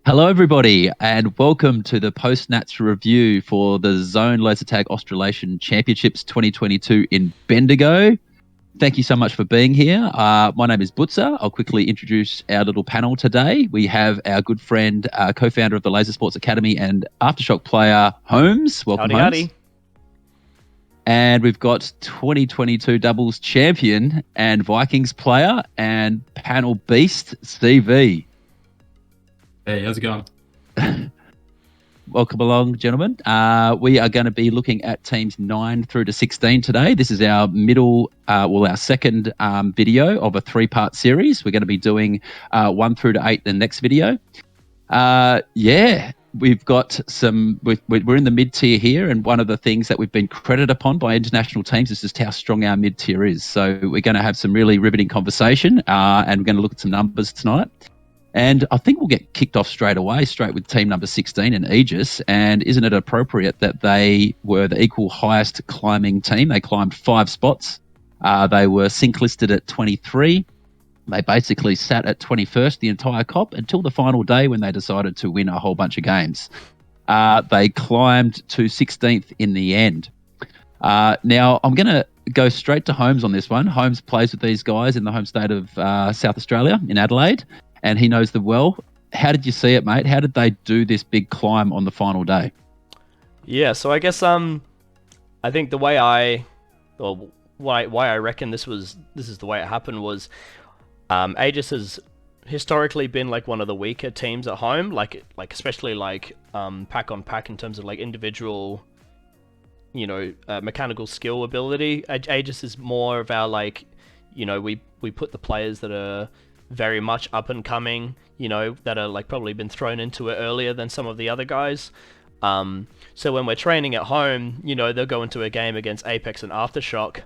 Hello, everybody, and welcome to the post-Nats review for the Zone ZLTAC Australasian Championships 2022 in Bendigo. Thank you so much for being here. My name is Bootza. I'll quickly introduce our little panel today. We have our good friend, co-founder of the Laser Sports Academy and Aftershock player, Holmes. Welcome, Howdy, Holmes. howdy. And we've got 2022 doubles champion and Vikings player and panel beast, CV. Hey, how's it going? Welcome along, gentlemen. We are going to be looking at teams 9 through to 16 today. This is our our second video of a three-part series. We're going to be doing 1 through to 8 in the next video. We've got we're in the mid-tier here, and one of the things that we've been credited upon by international teams is just how strong our mid-tier is. So we're going to have some really riveting conversation, and we're going to look at some numbers tonight. And I think we'll get kicked off straight with team number 16 in Aegis. And isn't it appropriate that they were the equal highest climbing team? They climbed 5 spots. They were sync listed at 23. They basically sat at 21st the entire comp until the final day when they decided to win a whole bunch of games. They climbed to 16th in the end. Now, I'm going to go straight to Holmes on this one. Holmes plays with these guys in the home state of South Australia, in Adelaide. And he knows them well. How did you see it, mate? How did they do this big climb on the final day? Yeah, so I guess I think the way why I reckon this is the way it happened was Aegis has historically been like one of the weaker teams at home, like especially like pack on pack in terms of like individual, mechanical skill ability. Aegis is more of our we put the players that are very much up and coming, that are like probably been thrown into it earlier than some of the other guys. So when we're training at home, they'll go into a game against Apex and Aftershock.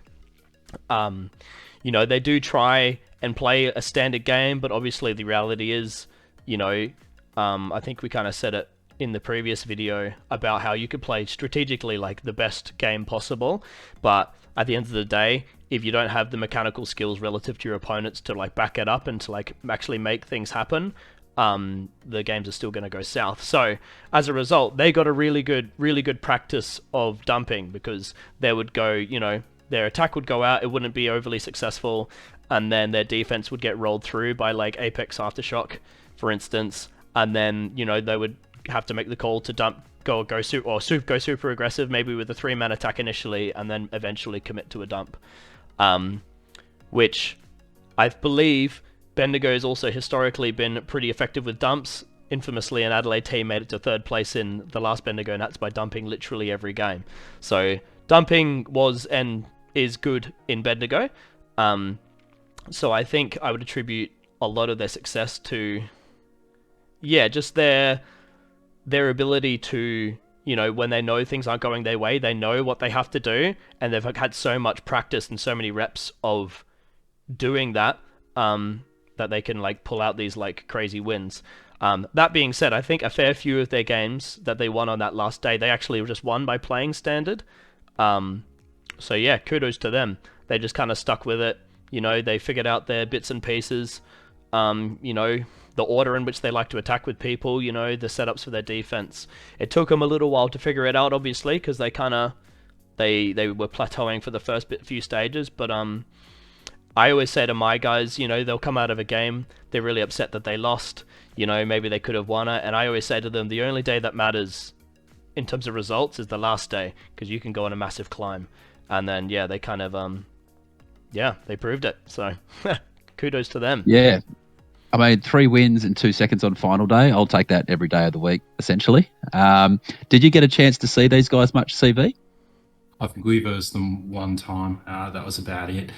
They do try and play a standard game, but obviously the reality is, I think we kind of said it in the previous video about how you could play strategically like the best game possible, but at the end of the day, if you don't have the mechanical skills relative to your opponents to like back it up and to like actually make things happen, the games are still going to go south. So as a result, they got a really good practice of dumping, because they would go, their attack would go out, it wouldn't be overly successful, and then their defense would get rolled through by like Apex Aftershock, for instance, and then they would have to make the call to dump, go super aggressive, maybe with a 3-man attack initially, and then eventually commit to a dump. Which I believe Bendigo's also historically been pretty effective with dumps. Infamously, an Adelaide team made it to 3rd place in the last Bendigo Nats by dumping literally every game. So dumping was and is good in Bendigo. So I think I would attribute a lot of their success to, just their ability to, when they know things aren't going their way, they know what they have to do, and they've had so much practice and so many reps of doing that, that they can like pull out these like crazy wins. That being said, I think a fair few of their games that they won on that last day, they actually just won by playing standard. So yeah, kudos to them. They just kind of stuck with it. They figured out their bits and pieces. The order in which they like to attack with people, the setups for their defense. It took them a little while to figure it out, obviously, because they were plateauing for the first few stages. But I always say to my guys, they'll come out of a game, they're really upset that they lost. Maybe they could have won it, and I always say to them, the only day that matters in terms of results is the last day, because you can go on a massive climb. And then they kind of they proved it. So kudos to them. Yeah. I mean, 3 wins in 2 seconds on final day. I'll take that every day of the week, essentially. Did you get a chance to see these guys much, CV? I think we versed them one time. That was about it.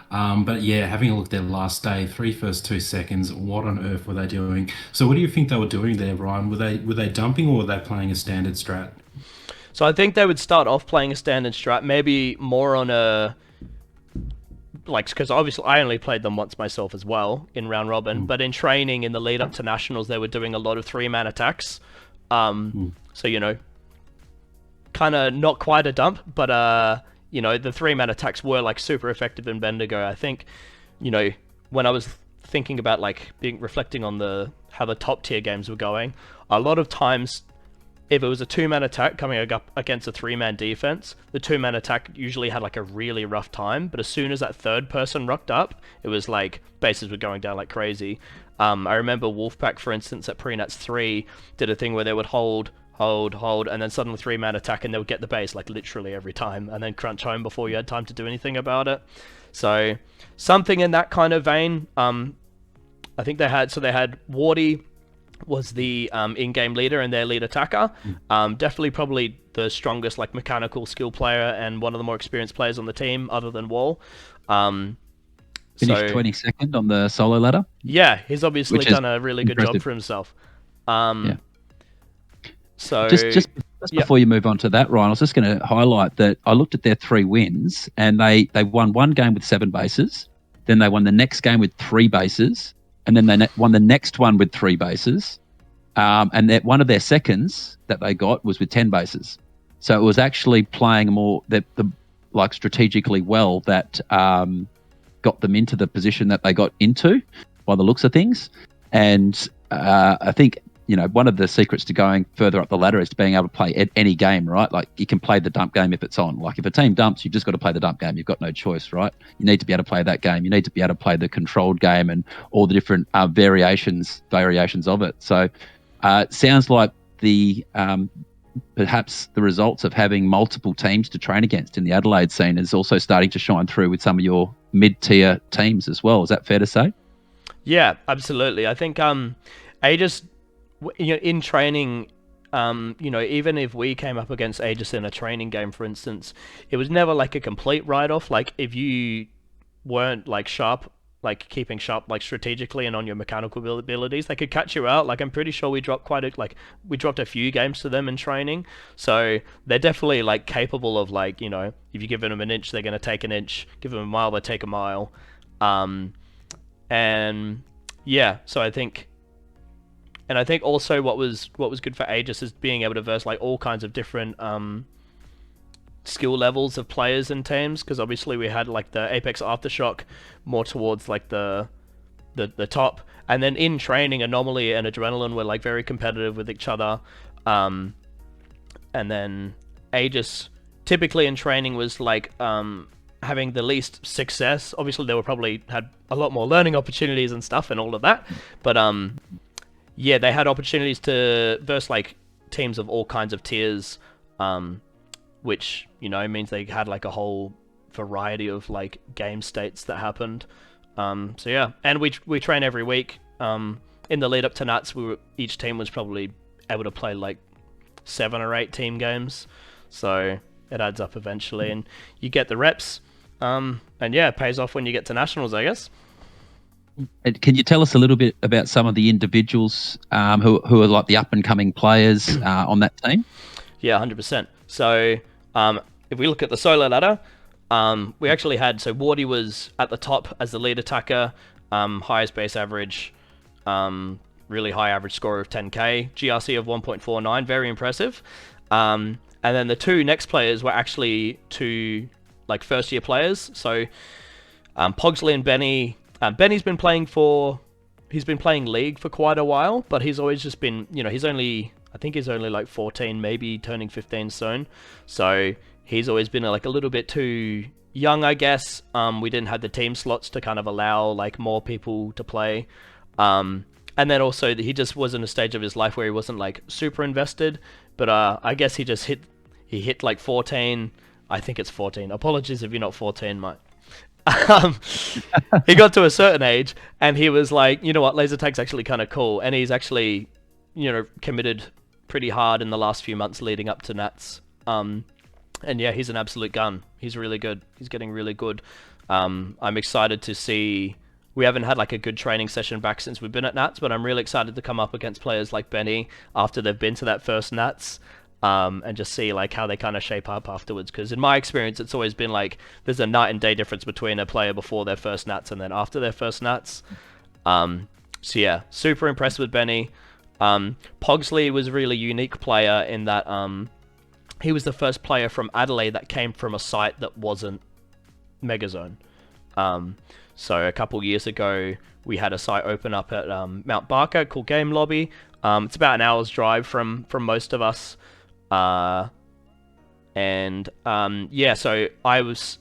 But yeah, having a look at their last day, 3 first 2 seconds, what on earth were they doing? So what do you think they were doing there, Ryan? Were they dumping, or were they playing a standard strat? So I think they would start off playing a standard strat, maybe more on a... because obviously I only played them once myself as well in round robin, but in training in the lead up to nationals, they were doing a lot of 3-man attacks. So, kind of not quite a dump, but, the 3-man attacks were like super effective in Bendigo. I think, when I was thinking about like reflecting on how the top tier games were going, a lot of times if it was a 2-man attack coming up against a 3-man defense, the 2-man attack usually had like a really rough time, but as soon as that third person rocked up, it was like bases were going down like crazy. I remember Wolfpack, for instance, at Pre-Nats 3 did a thing where they would hold, and then suddenly 3-man attack and they would get the base like literally every time, and then crunch home before you had time to do anything about it. So something in that kind of vein. I think they had Wardy was the in-game leader and their lead attacker. Definitely probably the strongest like mechanical skill player and one of the more experienced players on the team other than Wall. Finished 22nd on the solo ladder. Yeah, he's obviously done a really good job for himself. So just before you move on to that, Ryan, I was just going to highlight that I looked at their 3 wins and they won one game with 7 bases, then they won the next game with 3 bases, and then they won the next one with 3 bases. And that one of their seconds that they got was with 10 bases. So it was actually playing more like strategically well that got them into the position that they got into by the looks of things. And I think, one of the secrets to going further up the ladder is to being able to play any game, right? Like you can play the dump game if it's on. Like if a team dumps, you've just got to play the dump game. You've got no choice, right? You need to be able to play that game. You need to be able to play the controlled game and all the different variations of it. So it sounds like perhaps the results of having multiple teams to train against in the Adelaide scene is also starting to shine through with some of your mid-tier teams as well. Is that fair to say? Yeah, absolutely. I think Aegis, in training, even if we came up against Aegis in a training game, for instance, it was never like a complete write-off. Like if you weren't like sharp, like keeping sharp, like strategically and on your mechanical abilities, they could catch you out. Like I'm pretty sure we dropped we dropped a few games to them in training. So they're definitely like capable of like, if you give them an inch, they're going to take an inch. Give them a mile, they take a mile. And yeah, so I think also what was good for Aegis is being able to verse like all kinds of different skill levels of players and teams, because obviously we had like the Apex Aftershock more towards like the top, and then in training Anomaly and Adrenaline were like very competitive with each other, and then Aegis typically in training was like having the least success. Obviously they were probably had a lot more learning opportunities and stuff and all of that, but yeah, they had opportunities to verse like teams of all kinds of tiers, which means they had like a whole variety of like game states that happened. So yeah, and we train every week. In the lead up to Nats, each team was probably able to play like 7 or 8 team games, so it adds up eventually, and you get the reps. And yeah, it pays off when you get to nationals, I guess. And can you tell us a little bit about some of the individuals who are like the up and coming players on that team? Yeah, 100%. So if we look at the solo ladder, we actually had, so Wardy was at the top as the lead attacker, highest base average, really high average score of 10k, GRC of 1.49, very impressive. And then the 2 next players were actually 2 like first year players. So Pogsley and Benny. Benny's been playing League for quite a while, but he's always just been, I think he's only like 14, maybe turning 15 soon. So he's always been like a little bit too young, I guess. We didn't have the team slots to kind of allow like more people to play. And then also he just was in a stage of his life where he wasn't like super invested, but I guess he hit like 14. I think it's 14. Apologies if you're not 14, mate. He got to a certain age and he was like, you know what, laser tag's actually kind of cool, and he's actually committed pretty hard in the last few months leading up to Nats, and yeah, he's an absolute gun. He's really good. He's getting really good. I'm excited to see. We haven't had like a good training session back since we've been at Nats, but I'm really excited to come up against players like Benny after they've been to that first Nats. And just see like how they kind of shape up afterwards, because in my experience it's always been like there's a night and day difference between a player before their first Nats and then after their first Nats. So yeah, super impressed with Benny. Pogsley was a really unique player in that he was the first player from Adelaide that came from a site that wasn't Megazone. So a couple years ago, we had a site open up at Mount Barker called Game Lobby. It's about an hour's drive from most of us. So I was,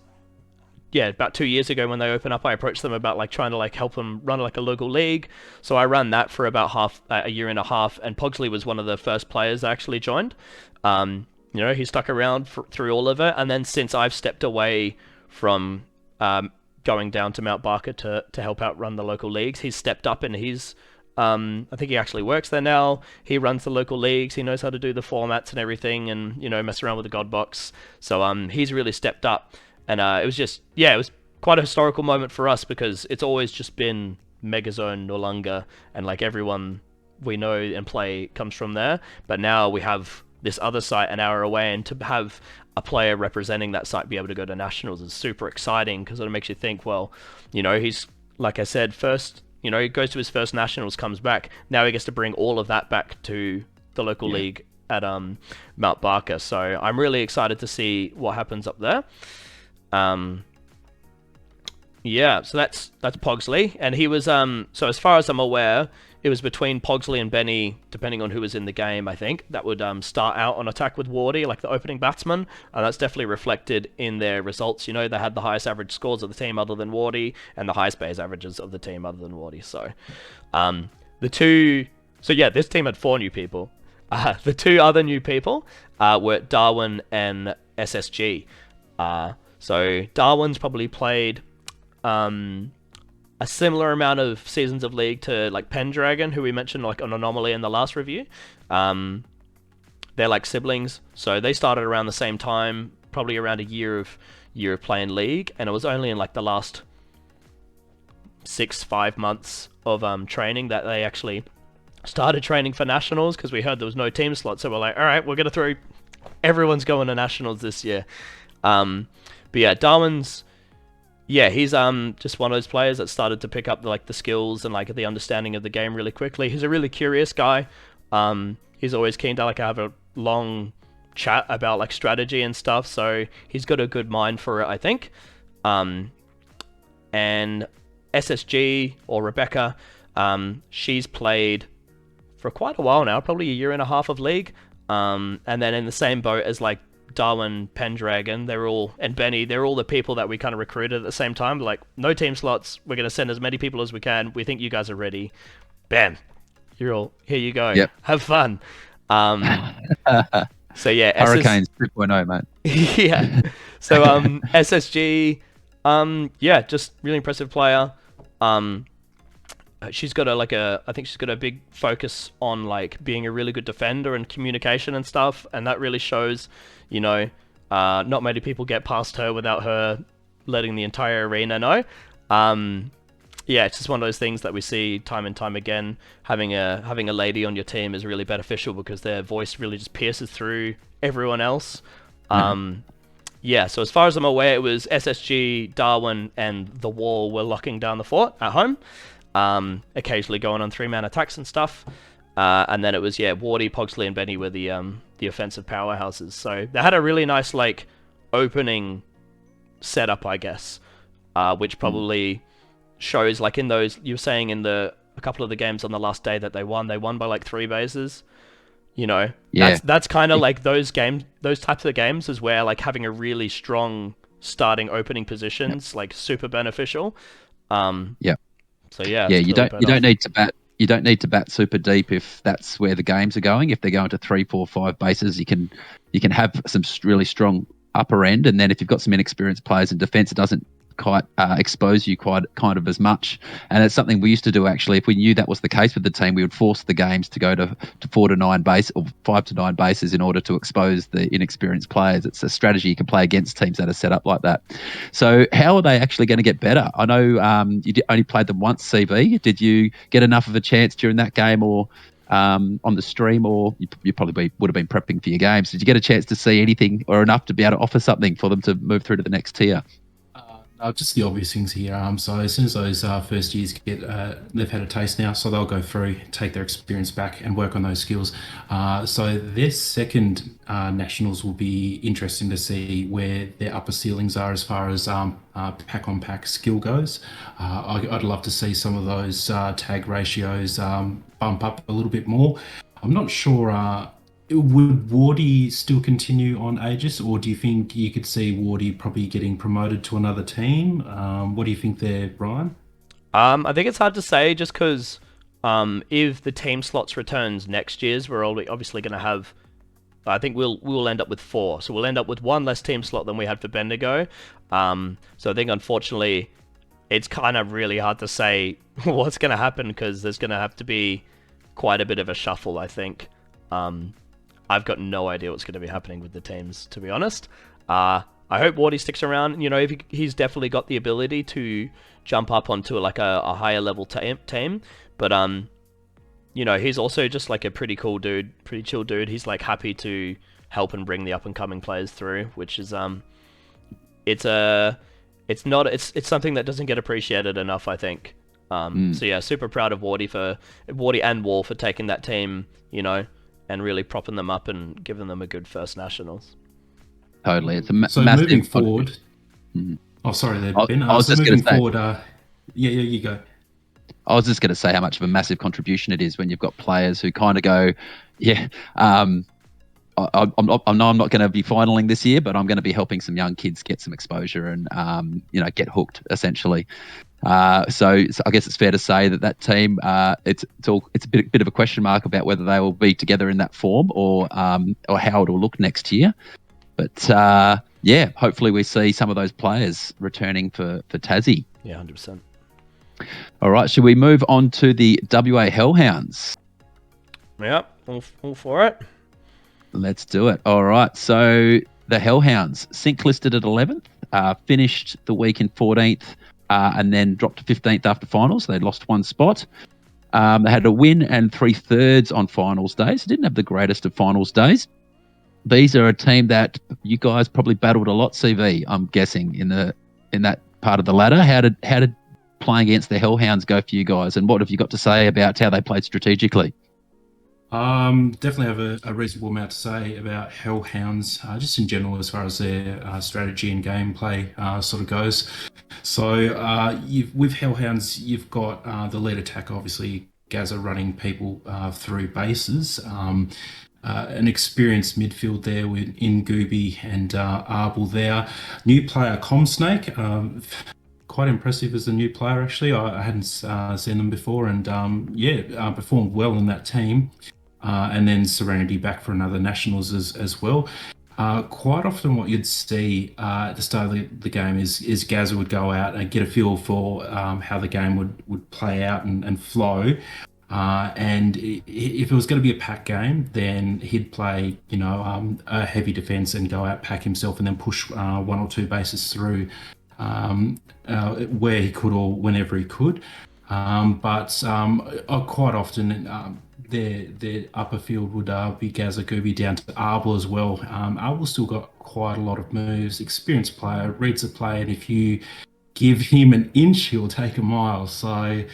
about 2 years ago when they opened up, I approached them about like trying to like help them run like a local league. So I ran that for about a year and a half, and Pogsley was one of the first players that actually joined. He stuck around through all of it, and then since I've stepped away from going down to Mount Barker to help out run the local leagues, he's stepped up and he's I think he actually works there now. He runs the local leagues. He knows how to do the formats and everything, and mess around with the God Box. So he's really stepped up, and it was quite a historical moment for us because it's always just been Megazone Noarlunga, and like everyone we know and play comes from there. But now we have this other site an hour away, and to have a player representing that site be able to go to nationals is super exciting because it makes you think, well, he's, like I said, first, he goes to his first nationals, comes back, now he gets to bring all of that back to the local league at Mount Barker. So I'm really excited to see what happens up there. So that's Pogsley, and he was so as far as I'm aware, it was between Pogsley and Benny, depending on who was in the game, I think, that would start out on attack with Wardy, like the opening batsman, and that's definitely reflected in their results. They had the highest average scores of the team other than Wardy, and the highest base averages of the team other than Wardy. So, this team had 4 new people. The 2 other new people were Darwin and SSG. So Darwin's probably played a similar amount of seasons of league to like Pendragon, who we mentioned like an anomaly in the last review. They're like siblings, so they started around the same time, probably around a year of playing league, and it was only in like the last 5 months of training that they actually started training for nationals, because we heard there was no team slot, so we're like, all right, we're gonna throw everyone's going to nationals this year. But yeah, Darwin's he's just one of those players that started to pick up the skills and like the understanding of the game really quickly. He's a really curious guy. He's always keen to like have a long chat about like strategy and stuff, so he's got a good mind for it, I think. And SSG, or Rebecca, she's played for quite a while now, probably a year and a half of league, and then in the same boat as like Darwin, Pendragon, and Benny, they're all the people that we kind of recruited at the same time. Like, no team slots, we're going to send as many people as we can, we think you guys are ready. Bam, you're all, here you go. Yep. Have fun. So yeah, Hurricanes 2.0, mate. Yeah. So SSG, just really impressive player. She's got I think she's got a big focus on like being a really good defender and communication and stuff, and that really shows. Not many people get past her without her letting the entire arena know. It's just one of those things that we see time and time again. Having a lady on your team is really beneficial because their voice really just pierces through everyone else. So as far as I'm aware, it was SSG, Darwin, and the Wall were locking down the fort at home. Occasionally going on 3-man attacks and stuff. And then it was, Wardy, Pogsley, and Benny were the offensive powerhouses. So they had a really nice, like, opening setup, I guess, which probably shows, like, in those, you were saying in a couple of the games on the last day that they won by, like, 3 bases. That's kind of like those types of games is where, like, having a really strong starting opening positions, like, super beneficial. So you don't need to bat. You don't need to bat super deep if that's where the games are going. If they're going to 3, 4, 5 bases, you can have some really strong upper end, and then if you've got some inexperienced players in defence, it doesn't quite expose you quite kind of as much. And it's something we used to do actually. If we knew that was the case with the team, we would force the games to go to 4 to 9 base or 5 to 9 bases in order to expose the inexperienced players. It's a strategy you can play against teams that are set up like that. So how are they actually going to get better? I know you only played them once, CB. Did you get enough of a chance during that game or on the stream, or you probably would have been prepping for your games? Did you get a chance to see anything or enough to be able to offer something for them to move through to the next tier? Just the obvious things here. So as soon as those first years get, they've had a taste now, so they'll go through, take their experience back, and work on those skills. So their second nationals will be interesting to see where their upper ceilings are as far as pack on pack skill goes. I'd love to see some of those tag ratios bump up a little bit more. I'm not sure. Would Wardy still continue on Aegis, or do you think you could see Wardy probably getting promoted to another team? What do you think there, Brian? I think it's hard to say just because if the team slots returns next year's, we're obviously going to have. I think we'll end up with 4, so we'll end up with 1 less team slot than we had for Bendigo. So I think unfortunately, it's kind of really hard to say what's going to happen because there's going to have to be quite a bit of a shuffle. I think. I've got no idea what's going to be happening with the teams, to be honest. I hope Wardy sticks around. You know, if he's definitely got the ability to jump up onto like a higher level team, but you know, he's also just like a pretty cool dude, pretty chill dude. He's like happy to help and bring the up and coming players through, which is it's something that doesn't get appreciated enough, I think. So yeah, super proud of Wardy and Wall for taking that team, you know, and really propping them up and giving them a good first nationals. Totally, it's a so massive. Moving forward. Oh, sorry, there, Ben. I was so just moving going to say. forward, yeah, you go. I was just going to say how much of a massive contribution it is when you've got players who kind of go, yeah, I know I'm not going to be finaling this year, but I'm going to be helping some young kids get some exposure and you know, get hooked essentially. So I guess it's fair to say that team, it's a bit of a question mark about whether they will be together in that form or how it will look next year. But yeah, hopefully we see some of those players returning for Tassie. Yeah, 100%. All right, should we move on to the WA Hellhounds? Yeah, all for it. Let's do it. All right, so the Hellhounds, sync listed at 11th, finished the week in 14th, and then dropped to 15th after finals. They lost 1 spot. They had a win and 3/3 on finals days. They didn't have the greatest of finals days. These are a team that you guys probably battled a lot, CV, I'm guessing, in that part of the ladder. How did playing against the Hellhounds go for you guys, and what have you got to say about how they played strategically? Definitely have a reasonable amount to say about Hellhounds, just in general as far as their strategy and gameplay sort of goes. So with Hellhounds, you've got the lead attack, obviously, Gaza running people through bases. An experienced midfield there in Gooby and Arbel there. New player Comsnake, quite impressive as a new player actually. I hadn't seen them before, and performed well in that team. And then Serenity back for another nationals as well. Quite often what you'd see at the start of the game is Gaza would go out and get a feel for how the game would play out and flow. And if it was going to be a pack game, then he'd play, you know, a heavy defense and go out, pack himself, and then push 1 or 2 bases through where he could or whenever he could. But quite often their upper field would be Gaza Gooby down to Arbel as well. Arbel's still got quite a lot of moves, experienced player, reads the play, and if you give him an inch, he'll take a mile. So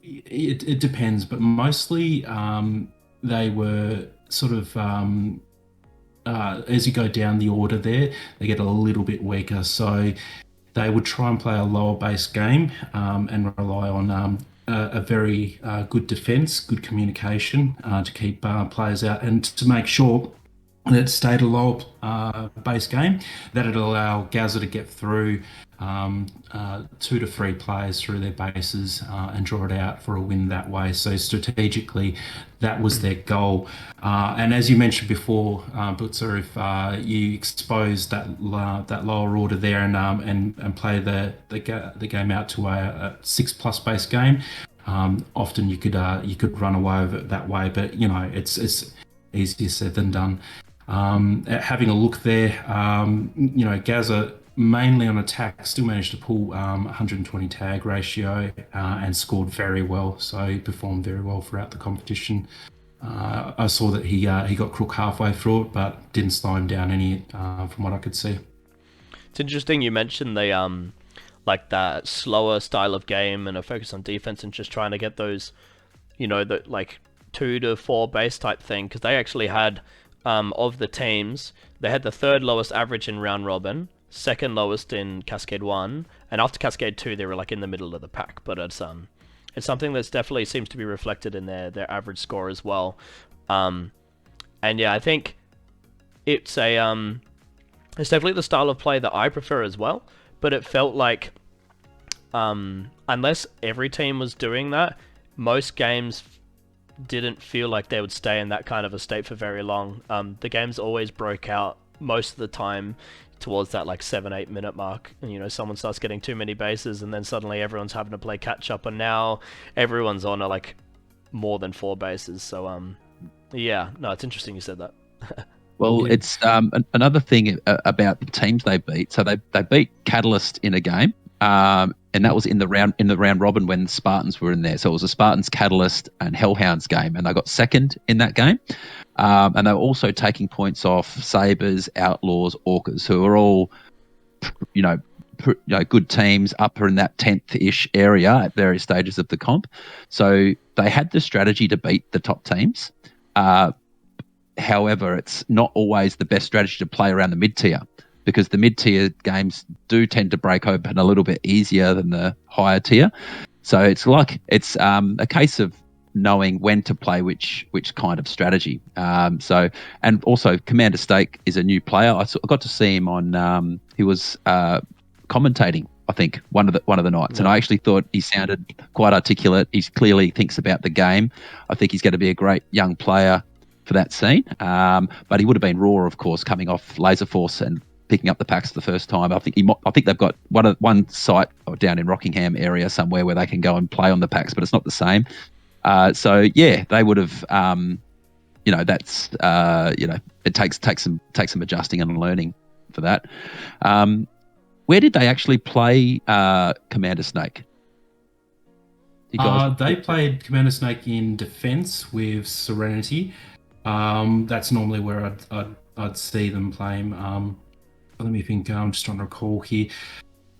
it depends, but mostly they were sort of as you go down the order there, they get a little bit weaker. So they would try and play a lower base game and rely on a very good defence, good communication to keep players out and to make sure that it stayed a lower base game, that it'd allow Gaza to get through 2 to 3 players through their bases and draw it out for a win that way. So strategically, that was their goal. And as you mentioned before, Bootza, if you expose that lower order there and play the game out to a 6+ base game, often you could run away with it that way. But you know, it's easier said than done. Having a look there, you know, Gaza mainly on attack still managed to pull 120 tag ratio and scored very well. So he performed very well throughout the competition. I saw that he got crook halfway through it, but didn't slow him down any from what I could see. It's interesting you mentioned the like that slower style of game and a focus on defense and just trying to get those, the like 2 to 4 base type thing, because they actually had of the teams, they had the third lowest average in round robin, second lowest in Cascade 1, and after Cascade 2 they were like in the middle of the pack. But it's something that's definitely seems to be reflected in their average score as well. And yeah, I think it's it's definitely the style of play that I prefer as well. But it felt like unless every team was doing that, most games didn't feel like they would stay in that kind of a state for very long. The games always broke out most of the time towards that like 7-8 minute mark, and someone starts getting too many bases, and then suddenly everyone's having to play catch up, and now everyone's on like more than 4 bases. So yeah, no, it's interesting you said that. Well, it's another thing about the teams they beat. So they beat Catalyst in a game, and that was in the round robin when the Spartans were in there. So it was a Spartans, Catalyst, and Hellhounds game, and they got second in that game. And they were also taking points off Sabers, Outlaws, Orcas, who are all, good teams up in that 10th-ish area at various stages of the comp. So they had the strategy to beat the top teams. However, it's not always the best strategy to play around the mid-tier, because the mid-tier games do tend to break open a little bit easier than the higher tier. So it's a case of knowing when to play which kind of strategy. And also Commander Stake is a new player. I got to see him on. He was commentating, I think, one of the nights, and I actually thought he sounded quite articulate. He clearly thinks about the game. I think he's going to be a great young player for that scene. But he would have been raw, of course, coming off Laser Force and picking up the packs the first time. I think they've got one site down in Rockingham area somewhere where they can go and play on the packs, but it's not the same. So yeah, they would have. That's it takes some adjusting and learning for that. Where did they actually play Commander Snake? They played Commander Snake in defense with Serenity. That's normally where I'd see them play him. Let me think. I'm just trying to recall here.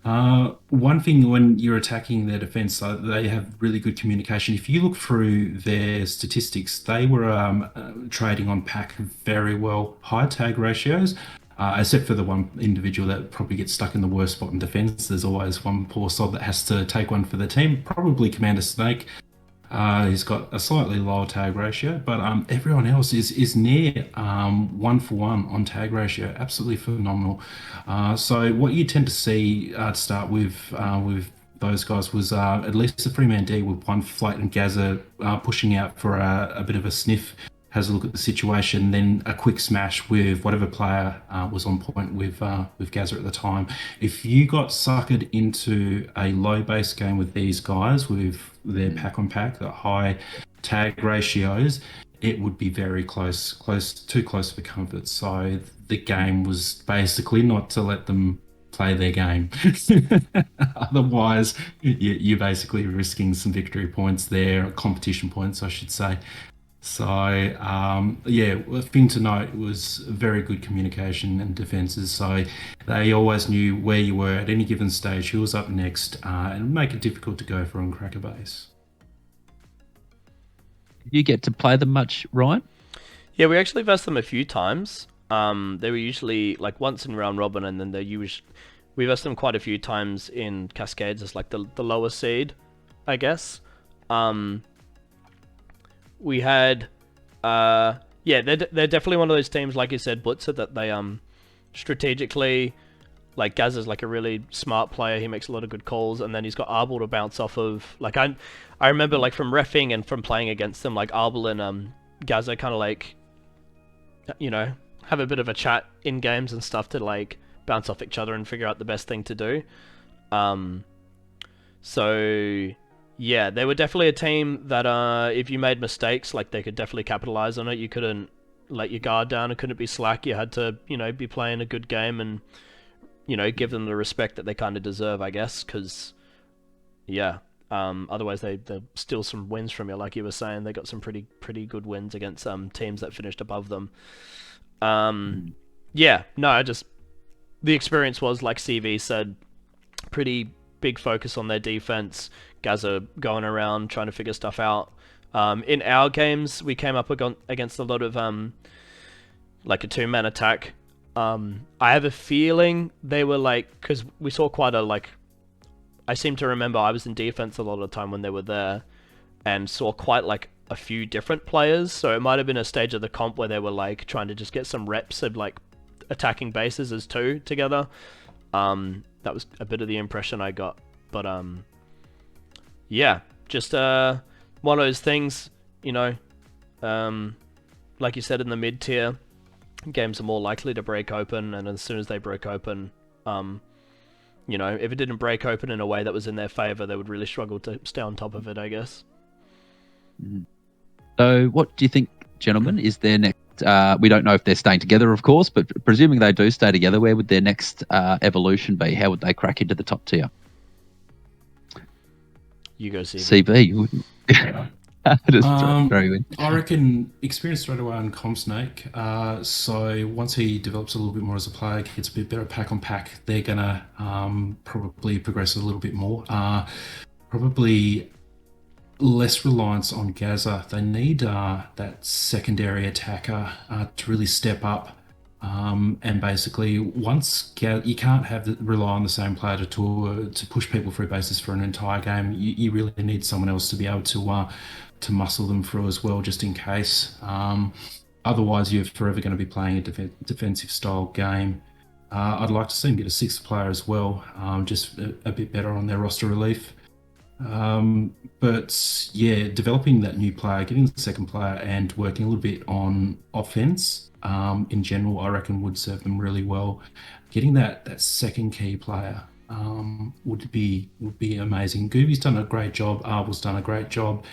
One thing when you're attacking their defense, they have really good communication. If you look through their statistics, they were trading on pack very well, high tag ratios, except for the one individual that probably gets stuck in the worst spot in defense. There's always one poor sod that has to take one for the team, probably Commander Snake. He's got a slightly lower tag ratio, but everyone else is near 1-for-1 on tag ratio. Absolutely phenomenal. So what you tend to see to start with those guys was at least a 3-man D with one Flight and Gaza pushing out for a bit of a sniff, has a look at the situation, then a quick smash with whatever player was on point with Gaza at the time. If you got suckered into a low base game with these guys with their pack on pack, the high tag ratios, it would be very too close for comfort. So the game was basically not to let them play their game. Otherwise, you're basically risking some victory points there, competition points, I should say. So, a thing to note was very good communication and defences. So they always knew where you were at any given stage, who was up next, and make it difficult to go for and crack a base. Did you get to play them much, Ryan? Yeah, we actually versed them a few times. They were usually like once in round robin, and then we versed them quite a few times in Cascades as like the lower seed, I guess. We had, they're definitely one of those teams, like you said, Bootza, that they strategically, like Gaz is like a really smart player. He makes a lot of good calls, and then he's got Arbel to bounce off of. Like I remember like from reffing and from playing against them, like Arbel and Gaza kind of like, have a bit of a chat in games and stuff to like bounce off each other and figure out the best thing to do. So yeah, they were definitely a team that if you made mistakes, like they could definitely capitalize on it. You couldn't let your guard down and couldn't be slack. You had to, be playing a good game and, give them the respect that they kind of deserve, I guess, because, yeah, otherwise they steal some wins from you, like you were saying. They got some pretty good wins against teams that finished above them. the experience was, like CV said, pretty big focus on their defense. Gaza going around trying to figure stuff out. In our games, we came up against a lot of like a 2-man attack. I have a feeling they were like, because we saw quite a like. I seem to remember I was in defense a lot of the time when they were there, and saw quite like a few different players. So it might have been a stage of the comp where they were like trying to just get some reps of like attacking bases as two together. That was a bit of the impression I got. But yeah, just one of those things, you know. Like you said, in the mid tier, games are more likely to break open, and as soon as they broke open, you know, if it didn't break open in a way that was in their favor, they would really struggle to stay on top of it, I guess. So what do you think, gentlemen, is their next... we don't know if they're staying together, of course, but presuming they do stay together, where would their next evolution be? How would they crack into the top tier? You go, CV. CB, you wouldn't. Just throw you in. I reckon experience straight away on Comsnake. So once he develops a little bit more as a player, gets a bit better pack on pack, they're gonna probably progress a little bit more. Probably less reliance on Gaza. They need that secondary attacker to really step up. And basically, once you can't rely on the same player to push people through bases for an entire game. You really need someone else to be able to muscle them through as well, just in case. Otherwise, you're forever going to be playing a defensive style game. I'd like to see them get a sixth player as well, just a bit better on their roster relief. But yeah, developing that new player, getting the second player, and working a little bit on offense in general, I reckon would serve them really well. Getting that second key player would be amazing. Gooby's done a great job. Arbel's done a great job.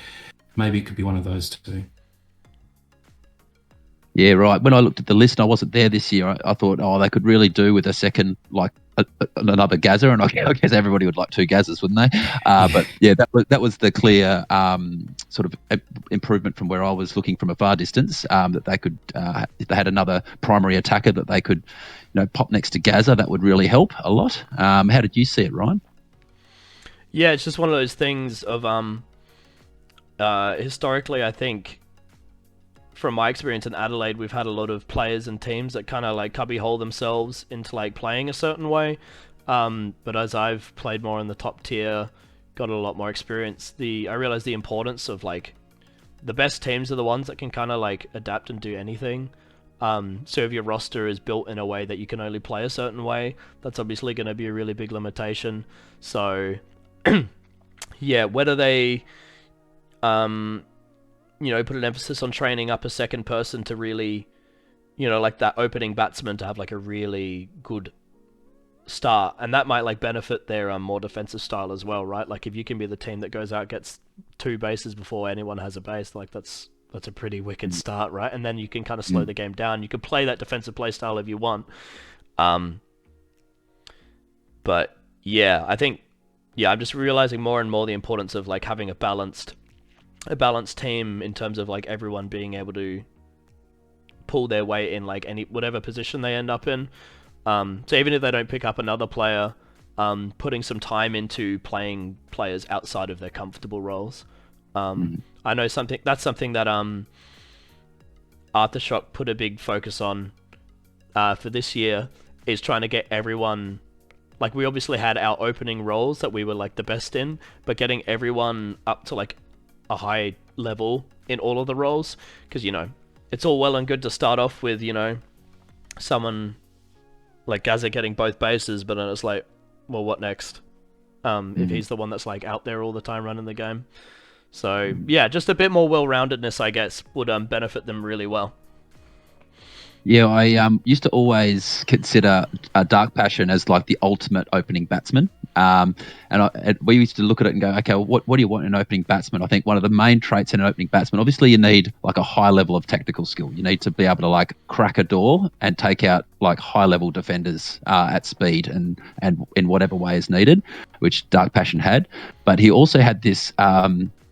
Maybe it could be one of those two. Yeah, right. When I looked at the list and I wasn't there this year, I thought, they could really do with a second, like another Gaza, and I guess everybody would like two Gazas, wouldn't they? But yeah, that was the clear sort of improvement from where I was looking from a far distance. That they could, if they had another primary attacker that they could, pop next to Gaza, that would really help a lot. How did you see it, Ryan? Yeah, it's just one of those things of historically, I think, from my experience in Adelaide, we've had a lot of players and teams that kind of like cubbyhole themselves into like playing a certain way. But as I've played more in the top tier, got a lot more experience, I realized the importance of like the best teams are the ones that can kind of like adapt and do anything. So if your roster is built in a way that you can only play a certain way, that's obviously going to be a really big limitation. So yeah, whether they put an emphasis on training up a second person to really, like that opening batsman to have like a really good start, and that might like benefit their more defensive style as well, right? Like if you can be the team that goes out, gets 2 bases before anyone has a base, like that's a pretty wicked start, right? And then you can kind of slow the game down. You can play that defensive play style if you want. But yeah, I think, I'm just realizing more and more the importance of like having a balanced team in terms of like everyone being able to pull their weight in like whatever position they end up in. So even if they don't pick up another player, putting some time into playing players outside of their comfortable roles. I know that's something that Aftershock put a big focus on for this year, is trying to get everyone, like we obviously had our opening roles that we were like the best in, but getting everyone up to like a high level in all of the roles, because it's all well and good to start off with someone like Gaza getting both bases, but then it's like, well, what next? If he's the one that's like out there all the time running the game. So yeah, just a bit more well-roundedness, I guess, would benefit them really well. Yeah, I used to always consider Dark Passion as like the ultimate opening batsman. And we used to look at it and go, okay, well, what do you want in an opening batsman? I think one of the main traits in an opening batsman, obviously you need like a high level of technical skill. You need to be able to like crack a door and take out like high level defenders at speed and in whatever way is needed, which Dark Passion had. But he also had this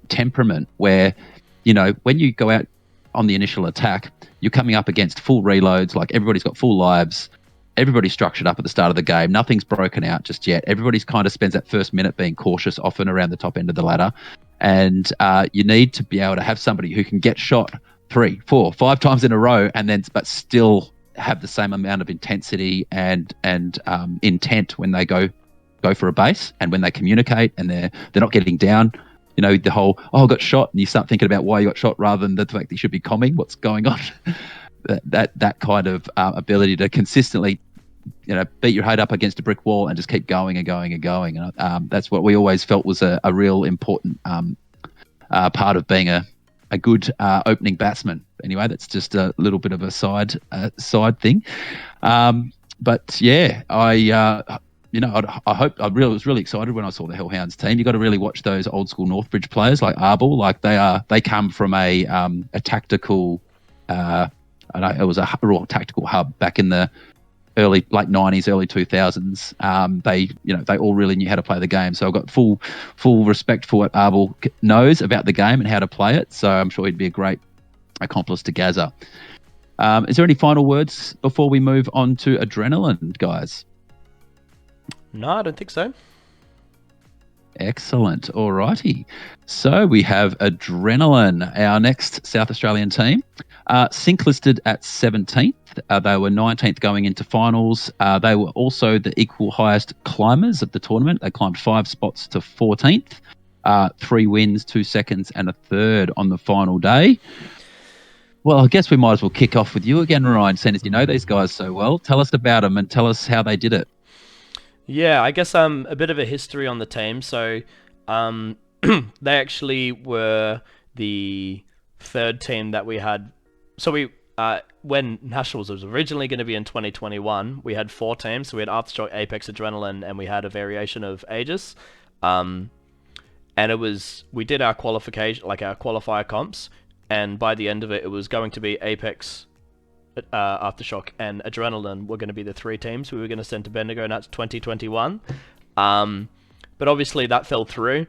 temperament where, when you go out on the initial attack, you're coming up against full reloads, like everybody's got full lives. everybody's structured up at the start of the game. Nothing's broken out just yet. Everybody's kind of spends that first minute being cautious, often around the top end of the ladder. And you need to be able to have somebody who can get shot 3, 4, 5 times in a row, but still have the same amount of intensity and intent when they go for a base, and when they communicate, and they're not getting down. The whole, I got shot, and you start thinking about why you got shot rather than the fact that you should be calming what's going on. that kind of ability to consistently, beat your head up against a brick wall and just keep going and going and going. And that's what we always felt was a real important part of being a good opening batsman. Anyway, that's just a little bit of a side thing. But yeah, I was really excited when I saw the Hellhounds team. You got to really watch those old school Northbridge players like Arbel. Like they come from a tactical. It was a raw tactical hub back in the early 90s, early 2000s. They all really knew how to play the game. So I've got full respect for what Arbel knows about the game and how to play it. So I'm sure he'd be a great accomplice to Gazza. Is there any final words before we move on to Adrenaline, guys? No, I don't think so. Excellent. Alrighty. So we have Adrenaline, our next South Australian team. Sync listed at 17th. They were 19th going into finals. They were also the equal highest climbers of the tournament. They climbed 5 spots to 14th. 3 wins, 2 seconds, and a third on the final day. Well, I guess we might as well kick off with you again, Ryan, seeing as you know these guys so well. Tell us about them and tell us how they did it. Yeah, I guess a bit of a history on the team. So they actually were the 3rd team that we had. So when Nationals was originally going to be in 2021, we had 4 teams. So we had Aftershock, Apex, Adrenaline, and we had a variation of Aegis. And we did our qualification, like our qualifier comps, and by the end of it, it was going to be Apex, Aftershock, and Adrenaline were going to be the 3 teams we were going to send to Bendigo, and that's 2021. But obviously that fell through.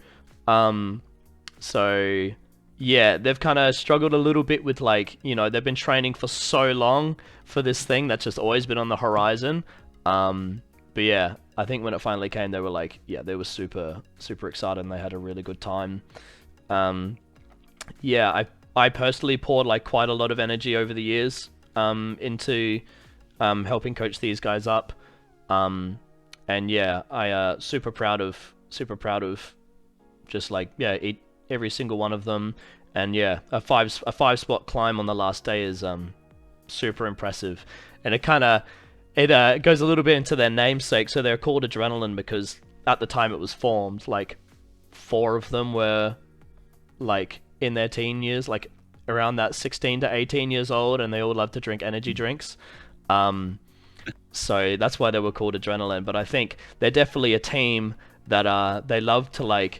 So yeah, they've kind of struggled a little bit with, they've been training for so long for this thing that's just always been on the horizon. But yeah, I think when it finally came, they were they were super, super excited, and they had a really good time. Yeah, I personally poured quite a lot of energy over the years into helping coach these guys up. And yeah, I super proud of just eat every single one of them. And yeah, a 5 spot climb on the last day is super impressive. And it goes a little bit into their namesake. So they're called Adrenaline because at the time it was formed, 4 of them were in their teen years, around that 16 to 18 years old, and they all love to drink energy drinks. So that's why they were called Adrenaline. But I think they're definitely a team that they love to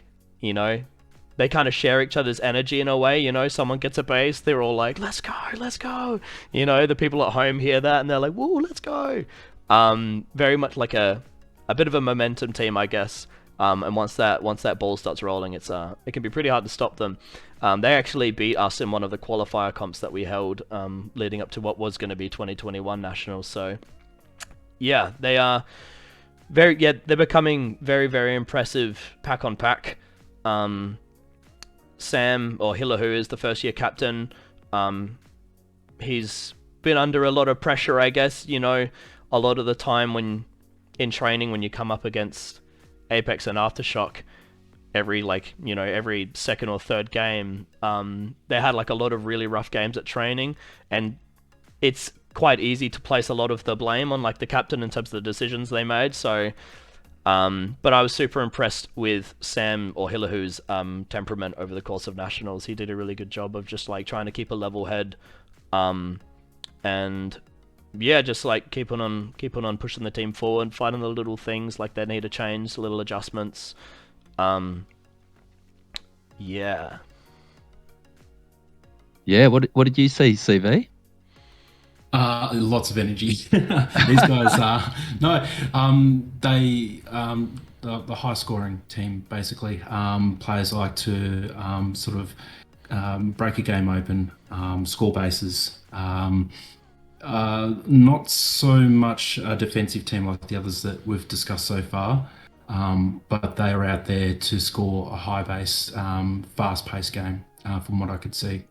they kind of share each other's energy in a way. Someone gets a base, they're all like, let's go. The people at home hear that and they're like, whoa, let's go. Very much like a bit of a momentum team, I guess. And once that ball starts rolling, it can be pretty hard to stop them. They actually beat us in one of the qualifier comps that we held leading up to what was going to be 2021 Nationals. So yeah, they are they're becoming very, very impressive pack on pack. Sam, or Hillahu, is the first year captain. He's been under a lot of pressure, I guess. A lot of the time in training, when you come up against Apex and Aftershock, every 2nd or 3rd game, they had a lot of really rough games at training, and it's quite easy to place a lot of the blame on the captain in terms of the decisions they made. So but I was super impressed with Sam, or Hillahu's temperament over the course of Nationals. He did a really good job of just trying to keep a level head, and yeah, just keeping on pushing the team forward, finding the little things they need to change, little adjustments. Yeah. Yeah, what did you see, CV? Lots of energy. These guys the high scoring team, basically. Players like to sort of break a game open, score bases, Not so much a defensive team like the others that we've discussed so far, but they are out there to score a high base, fast-paced game, from what I could see.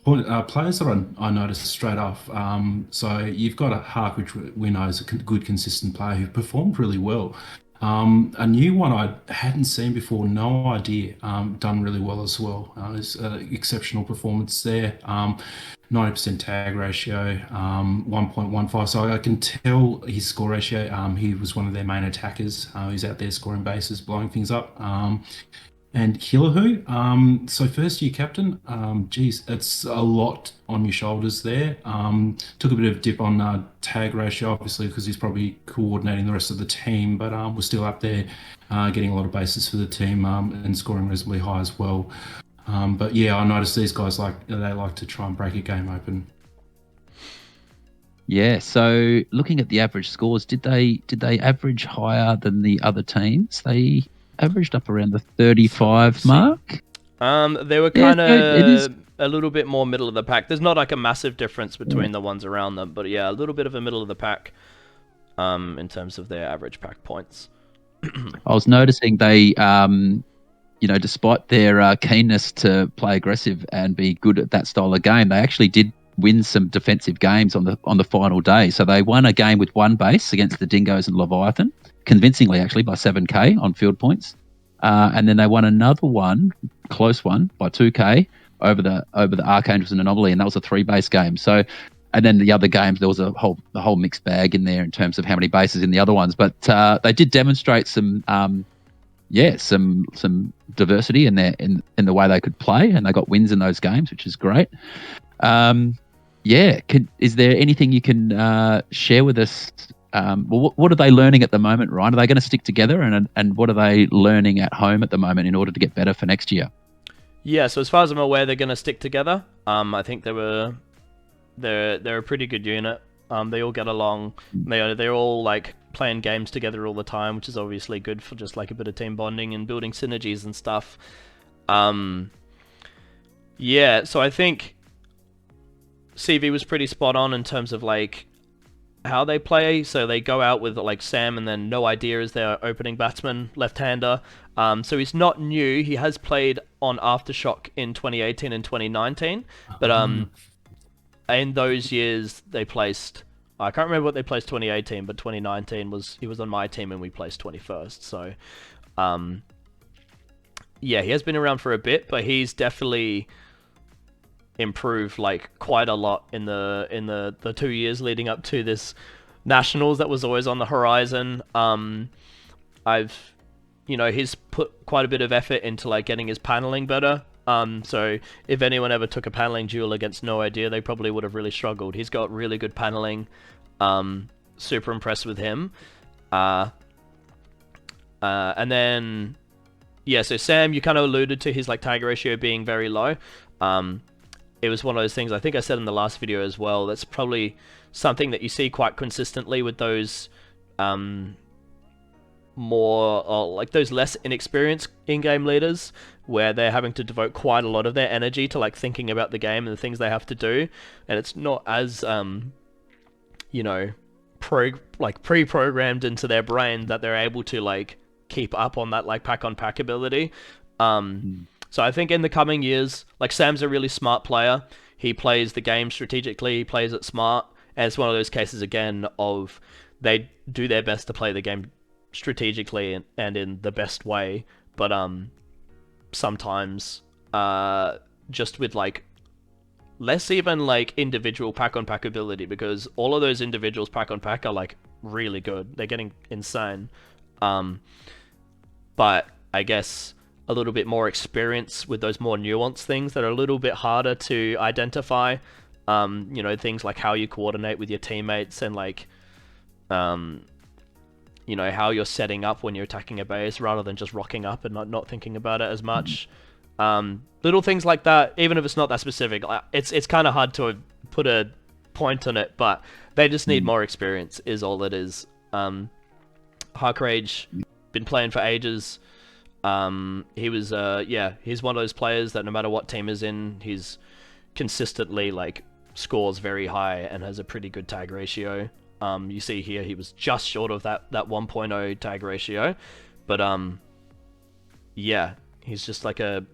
Players that I noticed straight off. So you've got a Hark, which we know is a good, consistent player who performed really well. A new one I hadn't seen before, no idea, done really well as well. There's exceptional performance there. 90% tag ratio, 1.15. So I can tell his score ratio. He was one of their main attackers. He's out there scoring bases, blowing things up. And Hillahoo, so first year captain, geez, it's a lot on your shoulders there. Took a bit of a dip on tag ratio, obviously, because he's probably coordinating the rest of the team, but we're still up there getting a lot of bases for the team and scoring reasonably high as well. But yeah, I noticed these guys they like to try and break a game open. Yeah, so looking at the average scores, did they average higher than the other teams? They averaged up around the 35 mark. They were kind of a little bit more middle of the pack. There's not like a massive difference between the ones around them, but yeah, a little bit of a middle of the pack in terms of their average pack points. I was noticing they, despite their keenness to play aggressive and be good at that style of game, they actually did win some defensive games on the final day. So they won a game with one base against the Dingoes and Leviathan, convincingly actually by 7k on field points, and then they won another one, close one, by 2k over the Archangels and Anomaly, and that was a 3-base game. So, and then the other games there was a whole mixed bag in there in terms of how many bases in the other ones, but they did demonstrate some diversity in the way they could play, and they got wins in those games, which is great. Is there anything you can share with us? What are they learning at the moment, Ryan? Are they going to stick together, and what are they learning at home at the moment in order to get better for next year? Yeah, so as far as I'm aware, they're going to stick together. I think they're a pretty good unit. They all get along. They're all like playing games together all the time, which is obviously good for just like a bit of team bonding and building synergies and stuff. So I think CV was pretty spot on in terms of like how they play. So they go out with like Sam and then No Idea as their opening batsman, left-hander. So he's not new. He has played on Aftershock in 2018 and 2019, but in those years they placed, I can't remember what they placed 2018, but 2019 he was on my team and we placed 21st. So he has been around for a bit, but he's definitely improved like quite a lot in the 2 years leading up to this nationals that was always on the horizon. He's put quite a bit of effort into like getting his paneling better. So if anyone ever took a paneling duel against No Idea, they probably would have really struggled. He's got really good paneling. Super impressed with him. And then so Sam, you kind of alluded to his like tag ratio being very low. It was one of those things, I think I said in the last video as well, that's probably something that you see quite consistently with those like those less inexperienced in-game leaders, where they're having to devote quite a lot of their energy to like thinking about the game and the things they have to do, and it's not as pre-programmed into their brain that they're able to like keep up on that like pack-on-pack ability. So I think in the coming years, like Sam's a really smart player. He plays the game strategically, he plays it smart, and it's one of those cases again of they do their best to play the game strategically and in the best way, but sometimes just with like less even like individual pack-on-pack ability, because all of those individuals pack-on-pack are like really good. They're getting insane. But I guess a little bit more experience with those more nuanced things that are a little bit harder to identify. Things like how you coordinate with your teammates and like, how you're setting up when you're attacking a base rather than just rocking up and not thinking about it as much. Little things like that, even if it's not that specific, it's kind of hard to put a point on it, but they just need more experience is all it is. Harkrage, been playing for ages. He was, he's one of those players that no matter what team is in, he's consistently like scores very high and has a pretty good tag ratio. You see here he was just short of that 1.0 tag ratio, but yeah, he's just a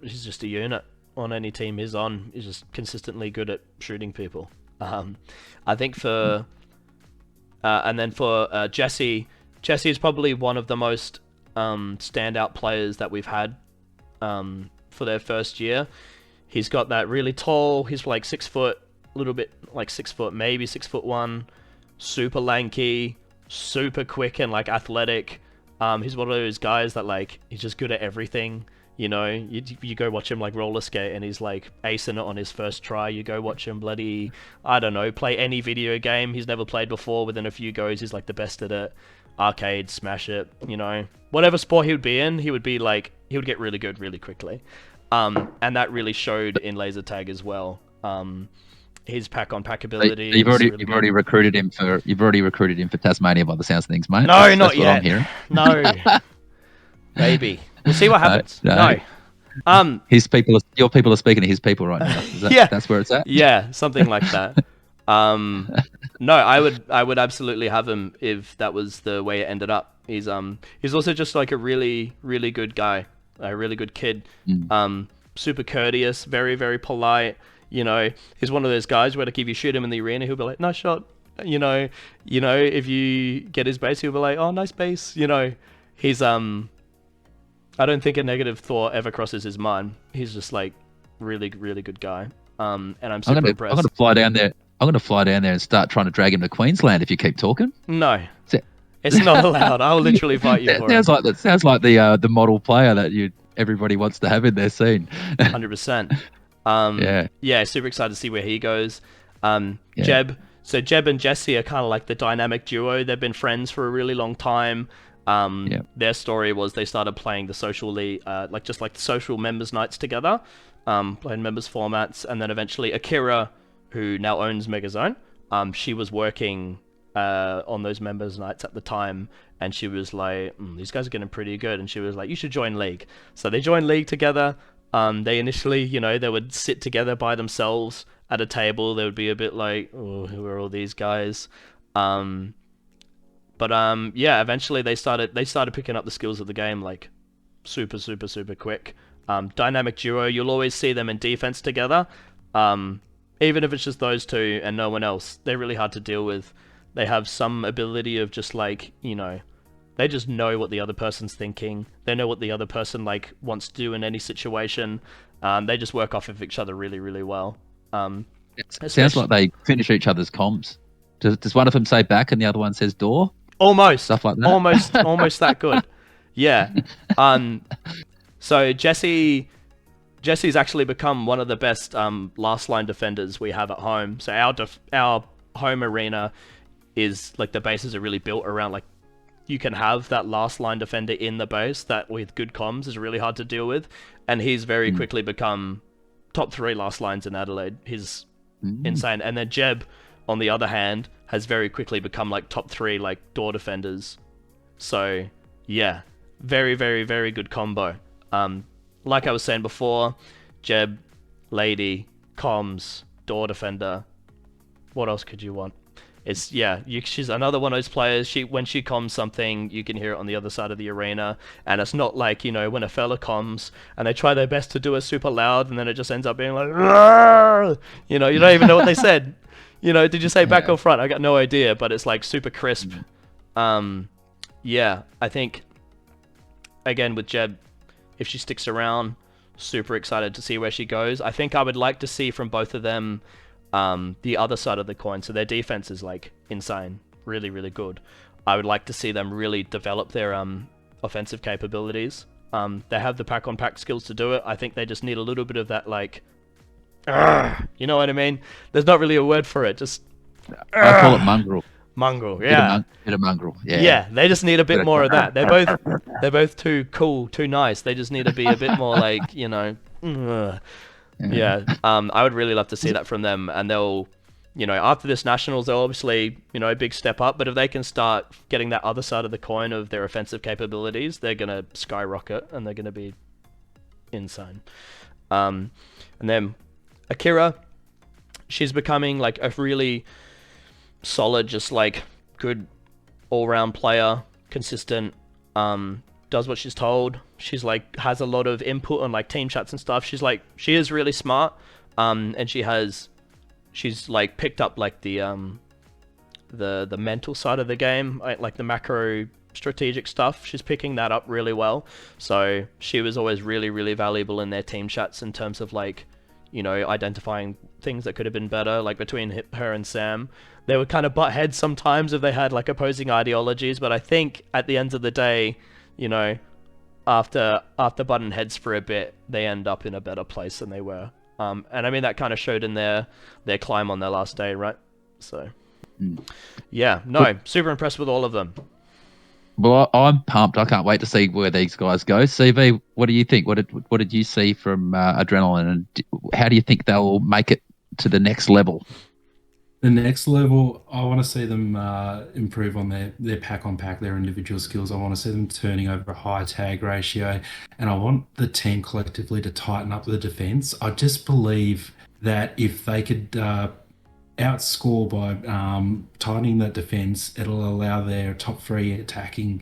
unit on any team he's on. He's just consistently good at shooting people. I think for and then for Jesse is probably one of the most standout players that we've had for their first year. He's got that really tall. He's like 6 foot, a little bit like 6 foot, maybe 6'1", super lanky, super quick and like athletic. He's one of those guys that like he's just good at everything. You know, you go watch him like roller skate and he's like acing it on his first try. You go watch him bloody, I don't know, play any video game he's never played before. Within a few goes, he's like the best at it. Arcade, smash it, you know. Whatever sport he would be in, he would get really good really quickly. And that really showed in laser tag as well. His pack-on-pack ability. You've already recruited him for Tasmania by the sounds of things, mate. No, that's not what yet. I'm hearing. No, maybe we'll see what happens. No. Your people are speaking to his people right now. Yeah, that's where it's at. Yeah, something like that. No, I would absolutely have him if that was the way it ended up. He's also just like a really, really good guy, a really good kid. Super courteous, very, very polite. You know, he's one of those guys where like if you shoot him in the arena, he'll be like, nice shot. You know, if you get his base, he'll be like, oh, nice base. You know, he's I don't think a negative thought ever crosses his mind. He's just like really, really good guy. And I'm super impressed. I'm gonna fly down there. I'm gonna fly down there and start trying to drag him to Queensland if you keep talking. No, it's not allowed. I'll literally fight you for it. Sounds like the model player that everybody wants to have in their scene. 100%. Yeah, super excited to see where he goes. Jeb and Jesse are kind of like the dynamic duo. They've been friends for a really long time. Their story was they started playing the social league, like the social members nights together, playing members formats, and then eventually Akira, who now owns Megazone, she was working on those members nights at the time, and she was like, these guys are getting pretty good, and she was like, you should join League. So they joined League together. They initially, they would sit together by themselves at a table. They would be a bit like, oh, who are all these guys? But eventually they started picking up the skills of the game like super, super, super quick. Dynamic duo, you'll always see them in defense together. Even if it's just those two and no one else, they're really hard to deal with. They have some ability of just like, they just know what the other person's thinking. They know what the other person like wants to do in any situation. They just work off of each other really, really well. It sounds like they finish each other's comms. Does one of them say back and the other one says door? Almost. Stuff like that. Almost that good. Yeah. So Jesse's actually become one of the best last line defenders we have at home. So our home arena is like the bases are really built around like you can have that last line defender in the base that with good comms is really hard to deal with, and he's very quickly become top 3 last lines in Adelaide. He's insane. And then Jeb, on the other hand, has very quickly become like top 3 like door defenders. So yeah, very, very, very good combo. Like I was saying before, Jeb, lady, comms, door defender. What else could you want? She's another one of those players. When she comms something, you can hear it on the other side of the arena, and it's not like when a fella comms and they try their best to do it super loud, and then it just ends up being like, you don't even know what they said. Did you say back or front? I got no idea, but it's like super crisp. I think again with Jeb, if she sticks around, super excited to see where she goes. I think I would like to see from both of them the other side of the coin. So their defense is like insane, really, really good. I would like to see them really develop their offensive capabilities. They have the pack-on-pack skills to do it. I think they just need a little bit of that, like, you know what I mean? There's not really a word for it. Just I call it mongrel. Mongrel, yeah. Bit of mongrel, yeah. Yeah, they just need a bit more of that. They're both too cool, too nice. They just need to be a bit more like, Yeah, I would really love to see that from them, and they'll, after this Nationals, they'll obviously, a big step up, but if they can start getting that other side of the coin of their offensive capabilities, they're going to skyrocket, and they're going to be insane. And then Akira, she's becoming like a really solid, just like good all-round player, consistent, does what she's told. She's like has a lot of input on like team chats and stuff. She is really smart, and she's like picked up like the mental side of the game, like the macro strategic stuff. She's picking that up really well. So she was always really, really valuable in their team chats in terms of like, identifying things that could have been better, like between her and Sam. They would kind of butt heads sometimes if they had like opposing ideologies, but I think at the end of the day, after button heads for a bit, they end up in a better place than they were. And I mean that kind of showed in their climb on their last day, right? So yeah, no, super impressed with all of them. Well, I'm pumped. I can't wait to see where these guys go. CV, what do you think? What did you see from Adrenaline, and how do you think they'll make it to the next level? The next level, I want to see them improve on their pack on pack, their individual skills. I want to see them turning over a high tag ratio, and I want the team collectively to tighten up the defense. I just believe that if they could outscore by tightening that defense, it'll allow their top three attacking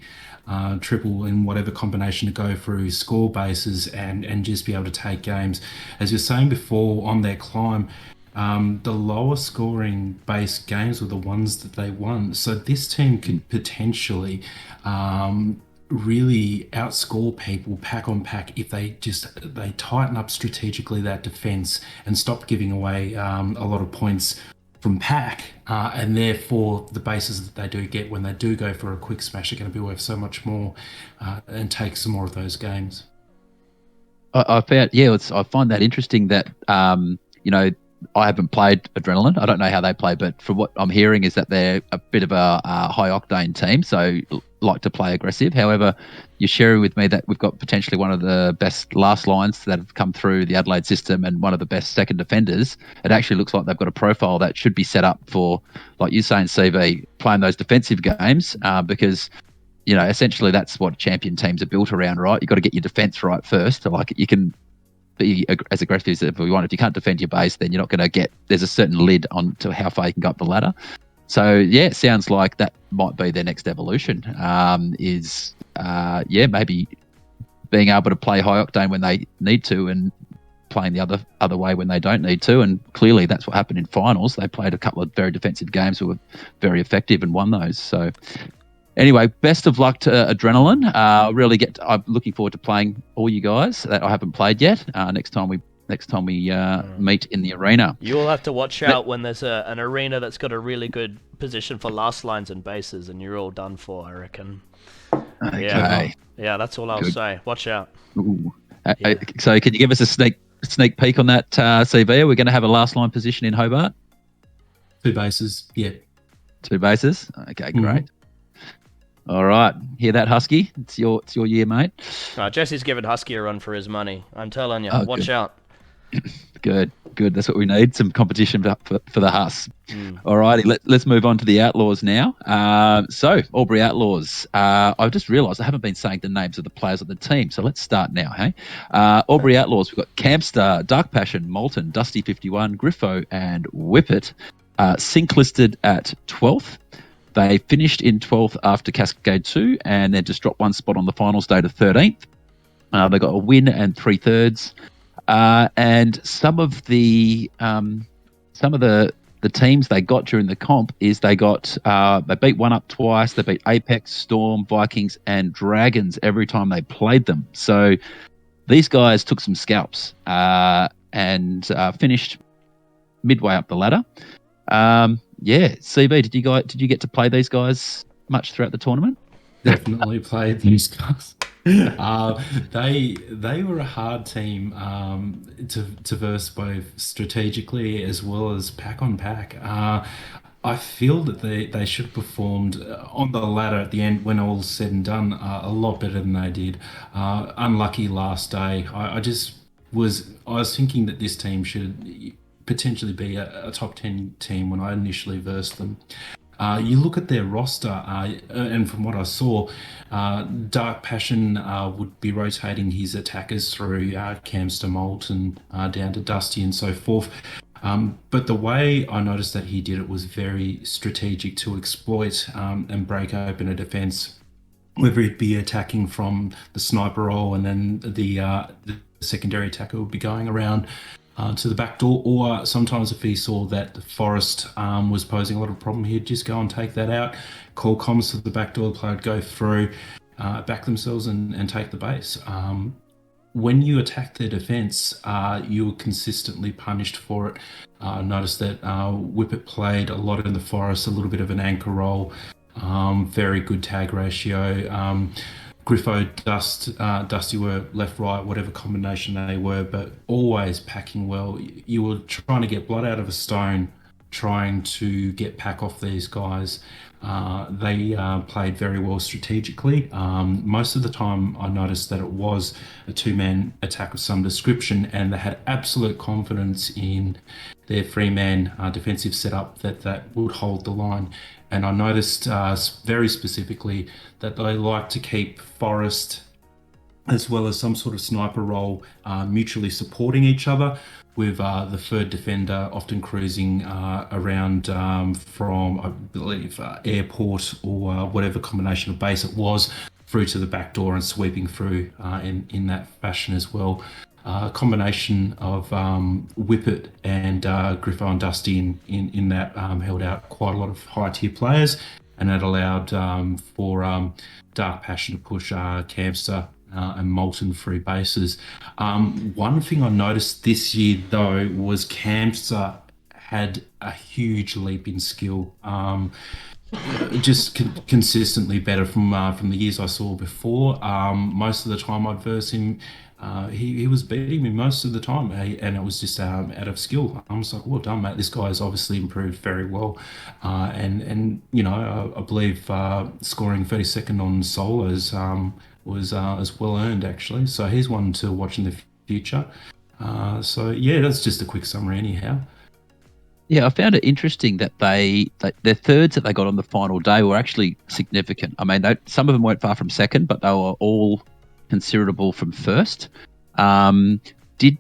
triple in whatever combination to go through score bases and just be able to take games. As you're saying before, on their climb, the lower scoring base games were the ones that they won. So this team could potentially really outscore people pack on pack if they tighten up strategically that defense and stop giving away a lot of points from pack, and therefore the bases that they do get when they do go for a quick smash are going to be worth so much more, and take some more of those games. I find that interesting that I haven't played Adrenaline. I don't know how they play, but from what I'm hearing is that they're a bit of a high octane team, so like to play aggressive. However, you're sharing with me that we've got potentially one of the best last lines that have come through the Adelaide system and one of the best second defenders. It actually looks like they've got a profile that should be set up for, like you're saying, CV, playing those defensive games, because essentially that's what champion teams are built around, right? You've got to get your defense right first. So like you can be as aggressive as you want. If you can't defend your base, then you're not going to get, there's a certain lid on to how far you can go up the ladder. So yeah, it sounds like that might be their next evolution, maybe being able to play high octane when they need to and playing the other way when they don't need to. And clearly that's what happened in finals. They played a couple of very defensive games that were very effective and won those. So anyway, best of luck to Adrenaline. I'm looking forward to playing all you guys that I haven't played yet. Next time we meet in the arena. You will have to watch out when there's an arena that's got a really good position for last lines and bases, and you're all done for, I reckon. Okay. Yeah, that's all I'll say. Watch out. So can you give us a sneak peek on that, CV? Are we going to have a last line position in Hobart? 2 bases, yeah. 2 bases? Okay, great. All right. Hear that, Husky? It's your year, mate. Jesse's giving Husky a run for his money. I'm telling you. Watch out. Good. That's what we need. Some competition for the Hus. All righty. Let's move on to the Outlaws now. So, Albury Outlaws. I've just realised I haven't been saying the names of the players of the team. So let's start now, hey? Albury Outlaws, we've got Campstar, Dark Passion, Molten, Dusty 51, Griffo, and Whippet. Sync listed at 12th. They finished in 12th after Cascade 2 and then just dropped one spot on the finals day to 13th. They got a win and 3/3. And some of the teams they got during the comp is they beat one up twice. They beat Apex, Storm, Vikings, and Dragons every time they played them. So these guys took some scalps and finished midway up the ladder. CV, did you get to play these guys much throughout the tournament? Definitely played these guys. They were a hard team to verse both strategically as well as pack on pack. I feel that they should have performed on the ladder at the end when all's said and done a lot better than they did. Unlucky last day. I was thinking that this team should potentially be a top 10 team when I initially versed them. You look at their roster, and from what I saw, Dark Passion would be rotating his attackers through Camster Molten down to Dusty and so forth. But the way I noticed that he did it was very strategic to exploit and break open a defense, whether it be attacking from the sniper role and then the secondary attacker would be going around to the back door, or sometimes if he saw that the forest was posing a lot of problem, he'd just go and take that out, call comms to the back door, the player would go through, back themselves and take the base. When you attack their defense, you were consistently punished for it. I noticed that Whippet played a lot in the forest, a little bit of an anchor role, very good tag ratio. Griffo, Dusty were left, right, whatever combination they were, but always packing well. You were trying to get blood out of a stone, trying to get pack off these guys. They played very well strategically. Most of the time, I noticed that it was a two-man attack of some description, and they had absolute confidence in their three-man defensive setup that would hold the line. And I noticed very specifically that they like to keep Forest as well as some sort of sniper role mutually supporting each other, with the third defender often cruising around from, I believe, airport or whatever combination of base it was, through to the back door and sweeping through in that fashion as well. A combination of Whippet and Griffo and Dusty in that held out quite a lot of high tier players, and that allowed for Dark Passion to push Campster and Molten through bases. One thing I noticed this year though was Campster had a huge leap in skill. Just consistently better from the years I saw before. Most of the time I'd verse him, he was beating me most of the time, and it was just out of skill. I'm just like, well done, mate. This guy's obviously improved very well, and you know, I believe scoring 32nd on solos was well earned actually. So he's one to watch in the future. So yeah, that's just a quick summary anyhow. Yeah, I found it interesting that their thirds that they got on the final day were actually significant. I mean, some of them weren't far from second, but they were all considerable from first. Did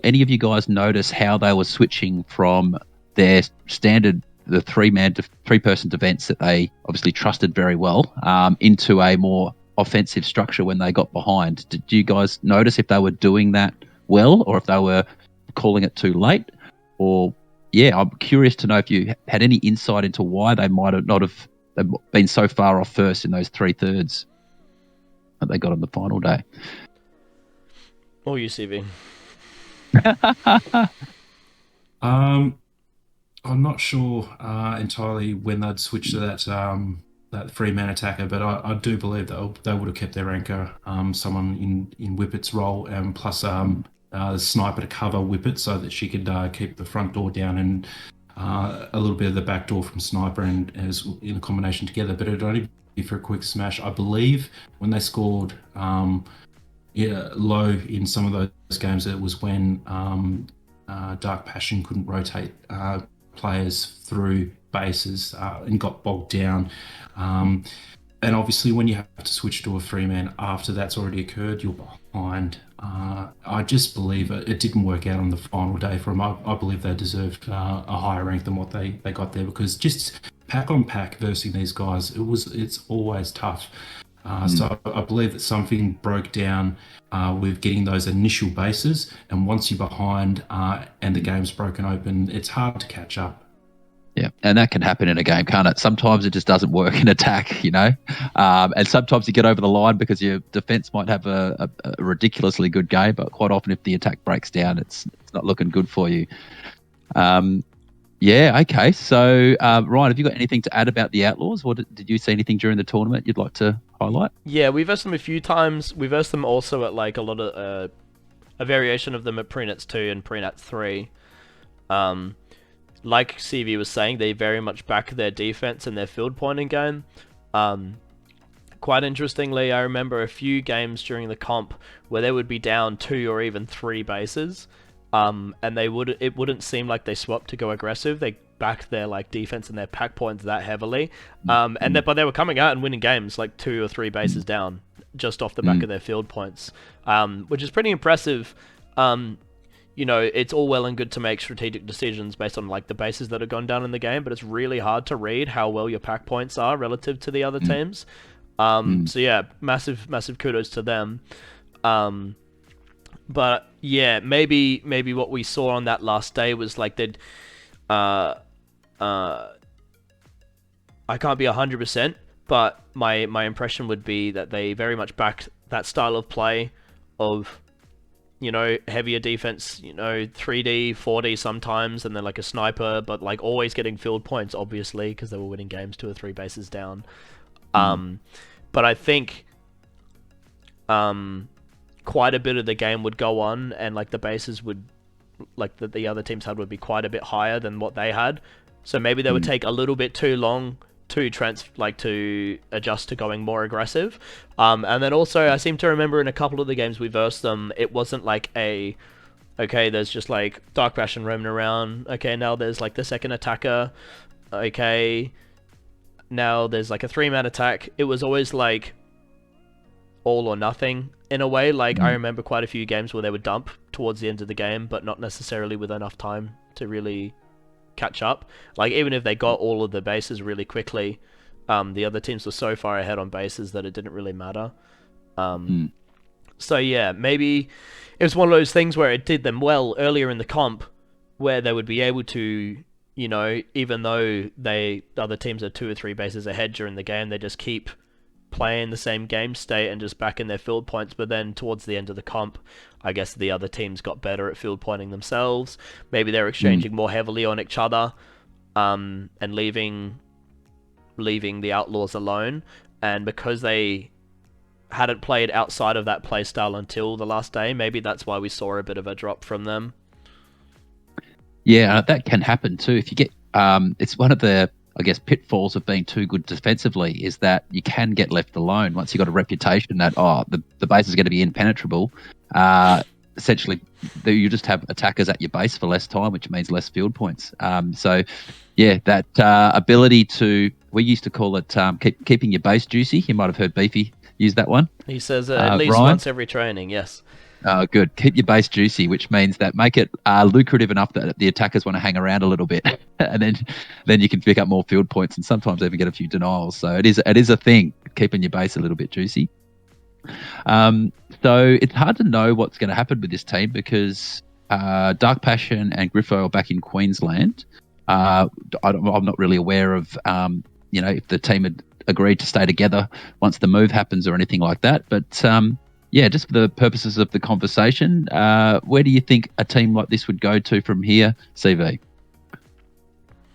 any of you guys notice how they were switching from their standard, the three-person defense that they obviously trusted very well, into a more offensive structure when they got behind? Did you guys notice if they were doing that well, or if they were calling it too late? Or yeah, I'm curious to know if you had any insight into why they might have not have been so far off first in those 3/3 that they got on the final day. Or you, CV? I'm not sure entirely when they'd switch to that three-man attacker, but I do believe that they would have kept their anchor, someone in Whippet's role, and plus sniper to cover Whippet so that she could keep the front door down, and a little bit of the back door from sniper and as in a combination together. But it'd only be for a quick smash. I believe when they scored low in some of those games, it was when Dark Passion couldn't rotate players through bases and got bogged down. And obviously when you have to switch to a three-man after that's already occurred, you're behind. I just believe it didn't work out on the final day for them. I believe they deserved a higher rank than what they got there, because just pack on pack versing these guys, it's always tough. So I believe that something broke down with getting those initial bases, and once you're behind and the game's broken open, it's hard to catch up. Yeah, and that can happen in a game, can't it? Sometimes it just doesn't work in attack, you know, and sometimes you get over the line because your defense might have a ridiculously good game, but quite often if the attack breaks down, it's not looking good for you. Yeah, okay. So, Ryan, have you got anything to add about the Outlaws, or did you see anything during the tournament you'd like to highlight? Yeah, we versed them a few times. We versed them also at like a lot of a variation of them at Prenats 2 and Prenats 3. Like CV was saying, they very much back their defense and their field pointing game. Quite interestingly, I remember a few games during the comp where they would be down 2 or even 3 bases, and it wouldn't seem like they swapped to go aggressive. They backed their like defense and their pack points that heavily, but they were coming out and winning games like 2 or 3 bases down just off the back of their field points, which is pretty impressive. it's all well and good to make strategic decisions based on like the bases that have gone down in the game, but it's really hard to read how well your pack points are relative to the other teams. So yeah, massive kudos to them. But yeah, maybe what we saw on that last day was like they'd I can't be 100%, but my impression would be that they very much backed that style of play of heavier defense, 3D, 4D sometimes, and then like a sniper, but like always getting field points, obviously, because they were winning games 2 or 3 bases down. But I think quite a bit of the game would go on, and like the bases would, like the other teams had, would be quite a bit higher than what they had. So maybe they would take a little bit too long to adjust to going more aggressive. And then also, I seem to remember in a couple of the games we versed them, it wasn't like okay, there's just like Dark Bastion roaming around. Okay, now there's like the second attacker. Okay, now there's like a 3-man attack. It was always like all or nothing in a way. Like I remember quite a few games where they would dump towards the end of the game, but not necessarily with enough time to really catch up. Like even if they got all of the bases really quickly, the other teams were so far ahead on bases that it didn't really matter. So yeah, maybe it was one of those things where it did them well earlier in the comp, where they would be able to, even though the other teams are 2 or 3 bases ahead during the game, they just keep playing the same game state and just back in their field points. But then towards the end of the comp, I guess the other teams got better at field pointing themselves. Maybe they're exchanging more heavily on each other, and leaving the Outlaws alone. And because they hadn't played outside of that playstyle until the last day, maybe that's why we saw a bit of a drop from them. Yeah, that can happen too. If you get, it's one of the, I guess, pitfalls of being too good defensively is that you can get left alone once you've got a reputation that the base is going to be impenetrable. Essentially, you just have attackers at your base for less time, which means less field points. So, yeah, that ability to, we used to call it keeping your base juicy. You might have heard Beefy use that one. He says at least Ryan? once every training, yes. Good. Keep your base juicy, which means that make it lucrative enough that the attackers want to hang around a little bit, and then you can pick up more field points and sometimes even get a few denials. So it is a thing, keeping your base a little bit juicy. So it's hard to know what's going to happen with this team because Dark Passion and Griffo are back in Queensland. I'm not really aware of if the team had agreed to stay together once the move happens or anything like that, but. Yeah, just for the purposes of the conversation, where do you think a team like this would go to from here, CV?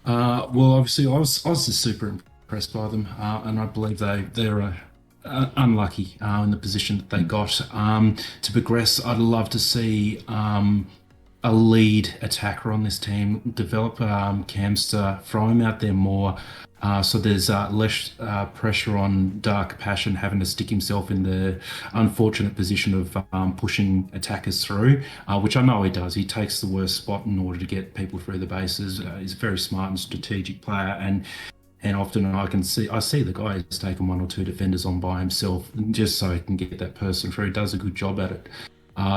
Well, obviously, I was just super impressed by them, and I believe they're unlucky in the position that they got. To progress, I'd love to see a lead attacker on this team, develop Camster, throw him out there more. So there's less pressure on Dark Passion having to stick himself in the unfortunate position of pushing attackers through, which I know he does. He takes the worst spot in order to get people through the bases. He's a very smart and strategic player, and often I see the guy who's taken 1 or 2 defenders on by himself just so he can get that person through. He does a good job at it.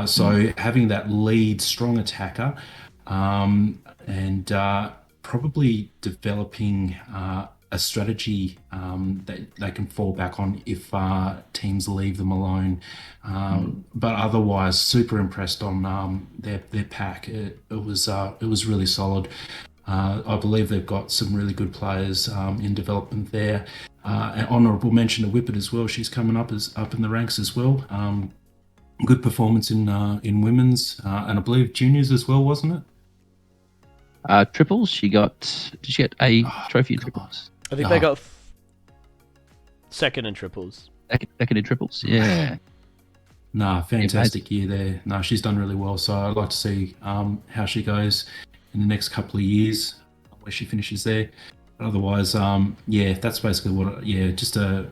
So having that lead strong attacker, and probably developing a strategy that they can fall back on if teams leave them alone. But otherwise, super impressed on their pack. It was really solid. I believe they've got some really good players in development there. An honourable mention to Whippet as well. She's coming up in the ranks as well. Good performance in women's and I believe juniors as well, wasn't it? Triples. Did she get a trophy in triples? I think they got second in triples. Second in triples, yeah. Fantastic year there. She's done really well. So I'd like to see how she goes in the next couple of years, where she finishes there. But otherwise, that's basically just a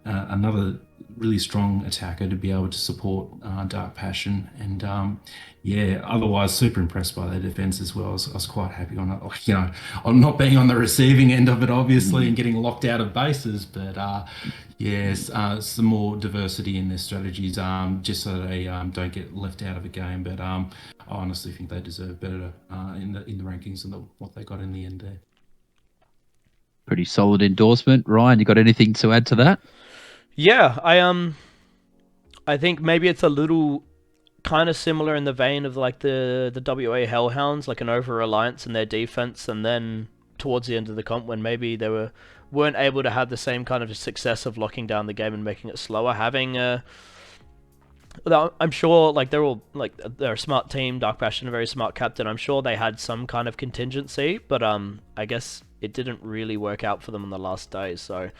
another really strong attacker to be able to support Dark Passion. And yeah, otherwise super impressed by their defense as well. I was quite happy on it. Like, on not being on the receiving end of it, obviously, and getting locked out of bases, but yes, some more diversity in their strategies, just so they don't get left out of a game. But I honestly think they deserve better in the rankings than what they got in the end there. Pretty solid endorsement. Ryan, you got anything to add to that? Yeah, I think maybe it's a little kind of similar in the vein of like the WA Hellhounds, like an over-reliance in their defense, and then towards the end of the comp when maybe they weren't able to have the same kind of success of locking down the game and making it slower. Having I'm sure like they're a smart team, Dark Passion, a very smart captain. I'm sure they had some kind of contingency, but I guess it didn't really work out for them on the last day. So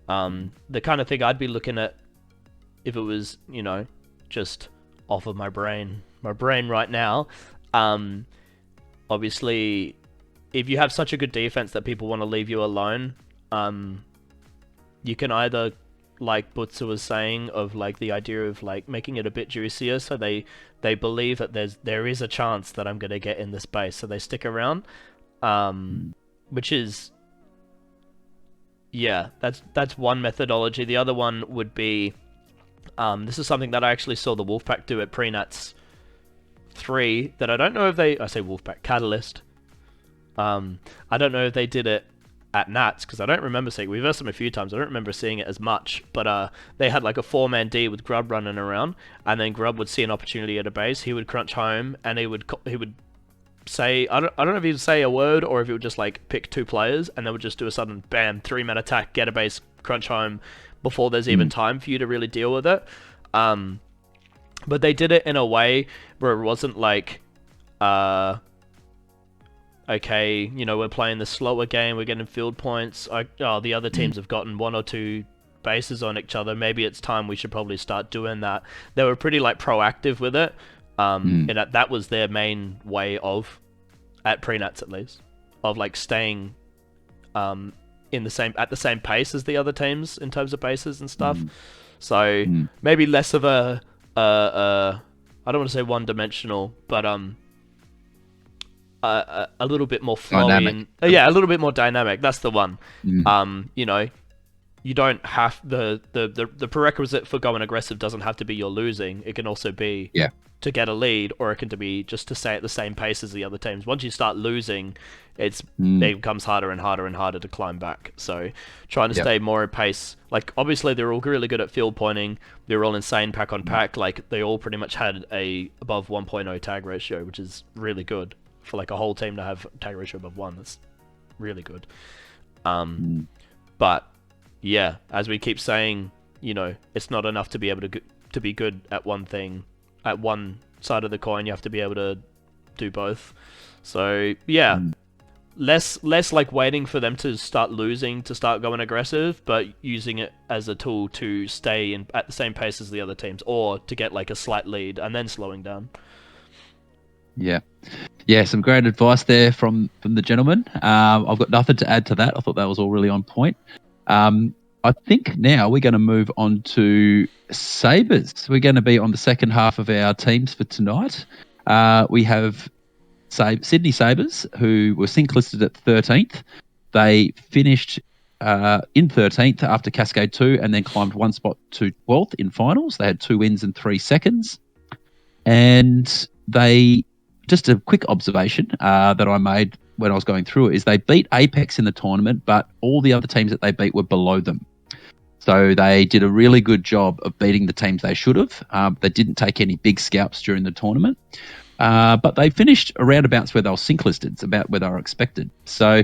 the kind of thing I'd be looking at if it was, just off of my brain right now. Obviously, if you have such a good defense that people want to leave you alone, you can either, like Bootza was saying, of like the idea of like making it a bit juicier, so they believe that there is a chance that I'm gonna get in this base, so they stick around, which is, yeah, that's one methodology. The other one would be, this is something that I actually saw the Wolfpack do at Prenats 3, that I don't know if I say Wolfpack, Catalyst. I don't know if they did it at Nats, because I don't remember seeing, we versed them a few times, I don't remember seeing it as much, but they had like a 4-man D with Grub running around, and then Grub would see an opportunity at a base, he would crunch home, and he would say, I don't know if he would say a word, or if he would just like pick 2 players, and they would just do a sudden bam, 3-man attack, get a base, crunch home, before there's even time for you to really deal with it. But they did it in a way where it wasn't like, okay, we're playing the slower game, we're getting field points, the other teams have gotten 1 or 2 bases on each other, maybe it's time we should probably start doing that. They were pretty like proactive with it, and that was their main way of, at Prenats at least, of like staying at the same pace as the other teams in terms of bases and stuff. So maybe less of a I don't want to say one-dimensional, but a little bit more flowy, a little bit more dynamic. That's the one. You don't have the prerequisite for going aggressive doesn't have to be you're losing. It can also be to get a lead, or it can be just to stay at the same pace as the other teams. Once you start losing, it becomes harder and harder and harder to climb back. So trying to stay more at pace. Like obviously they're all really good at field pointing. They're all insane pack on pack. Like they all pretty much had a above 1.0 tag ratio, which is really good for like a whole team to have tag ratio above 1. That's really good. But yeah, as we keep saying, it's not enough to be able to be good at one thing, at one side of the coin. You have to be able to do both. So yeah, less like waiting for them to start losing to start going aggressive, but using it as a tool to stay at the same pace as the other teams, or to get like a slight lead and then slowing down. Yeah, some great advice there from the gentleman. I've got nothing to add to that. I thought that was all really on point. I think now we're going to move on to Sabers. We're going to be on the second half of our teams for tonight. We have Sydney Sabers, who were sync listed at 13th. They finished in 13th after Cascade 2 and then climbed 1 spot to 12th in finals. They had 2 wins and 3 seconds. And they, just a quick observation that I made when I was going through it, is they beat Apex in the tournament, but all the other teams that they beat were below them. So they did a really good job of beating the teams they should have. They didn't take any big scalps during the tournament, but they finished around about where they were sync listed. It's about where they were expected. So,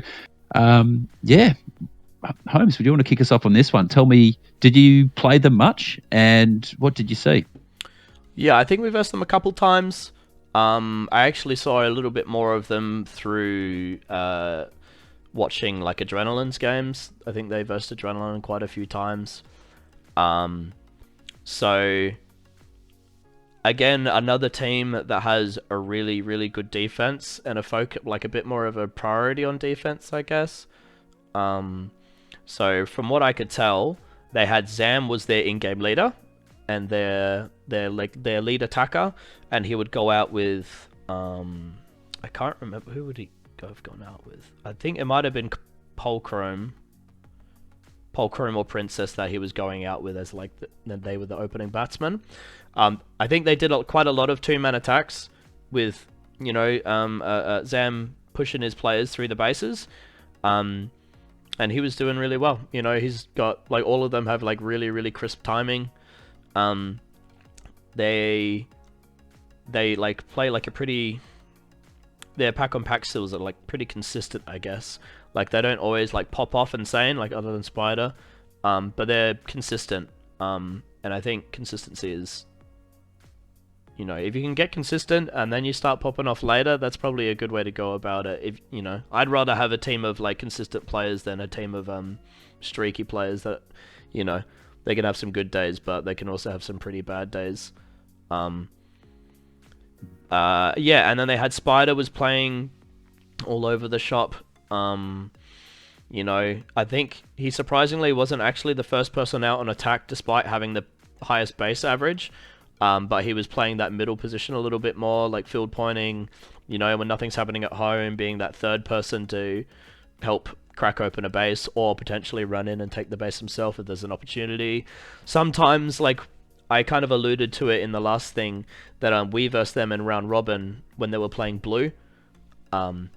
yeah, Holmes, would you want to kick us off on this one? Tell me, did you play them much, and what did you see? Yeah, I think we versed them a couple times. I actually saw a little bit more of them through watching like Adrenaline's games. I think they versed Adrenaline quite a few times. So again, another team that has a really, really good defense and a bit more of a priority on defense, I guess. So from what I could tell, they had Zam was their in-game leader, and their lead attacker, and he would go out with I can't remember who would he have gone out with. I think it might have been Polchrome or Princess that he was going out with as like they were the opening batsmen. I think they did quite a lot of two-man attacks with Zam pushing his players through the bases, and he was doing really well. He's got like all of them have like really really crisp timing. They like play like a pretty. Their pack on pack skills are like pretty consistent, I guess. Like they don't always like pop off insane, like other than Spider, but they're consistent. And I think consistency is, if you can get consistent and then you start popping off later, that's probably a good way to go about it. I'd rather have a team of like consistent players than a team of streaky players that, they can have some good days, but they can also have some pretty bad days. And then they had Spider was playing all over the shop. I think he surprisingly wasn't actually the first person out on attack despite having the highest base average. But he was playing that middle position a little bit more, like field pointing, when nothing's happening at home, being that third person to help crack open a base or potentially run in and take the base himself if there's an opportunity. Sometimes, like, I kind of alluded to it in the last thing that we versed them in round robin when they were playing blue, and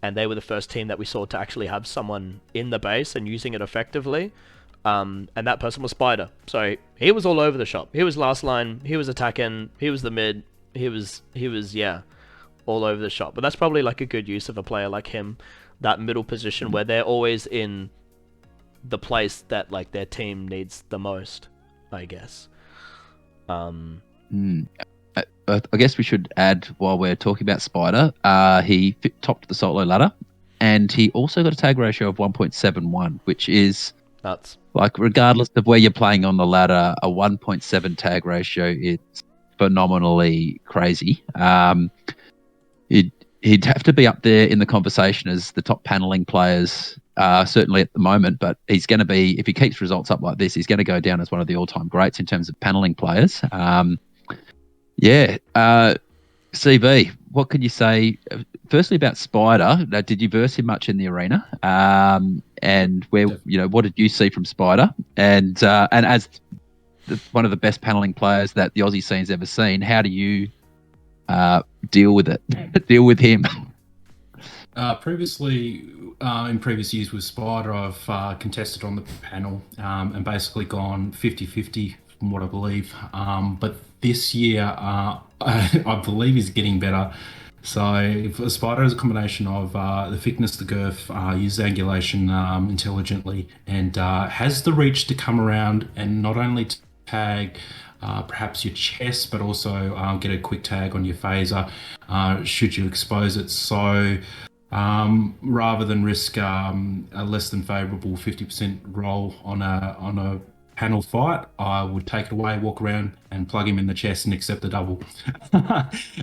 they were the first team that we saw to actually have someone in the base and using it effectively, and that person was Spider. So he was all over the shop. He was last line, he was attacking, he was the mid, he was all over the shop. But that's probably like a good use of a player like him, that middle position where they're always in the place that like their team needs the most, I guess. I guess we should add, while we're talking about Spider, he topped the solo ladder, and he also got a tag ratio of 1.71, which is nuts. Like, regardless of where you're playing on the ladder, a 1.7 tag ratio is phenomenally crazy. He'd have to be up there in the conversation as the top paneling players, certainly at the moment, but he's going to be, if he keeps results up like this, he's going to go down as one of the all-time greats in terms of paneling players. CV, what can you say, firstly, about Spider? Did you verse him much in the arena? And where, what did you see from Spider? And as one of the best paneling players that the Aussie scene's ever seen, how do you deal with it? Deal with him? Previously, in previous years with Spider, I've contested on the panel and basically gone 50-50 from what I believe. But this year, I believe he's getting better. So Spider is a combination of the thickness, the girth, uses angulation intelligently, and has the reach to come around and not only tag perhaps your chest, but also get a quick tag on your phaser should you expose it. So rather than risk a less than favourable 50% roll on a panel fight, I would take it away, walk around and plug him in the chest and accept the double.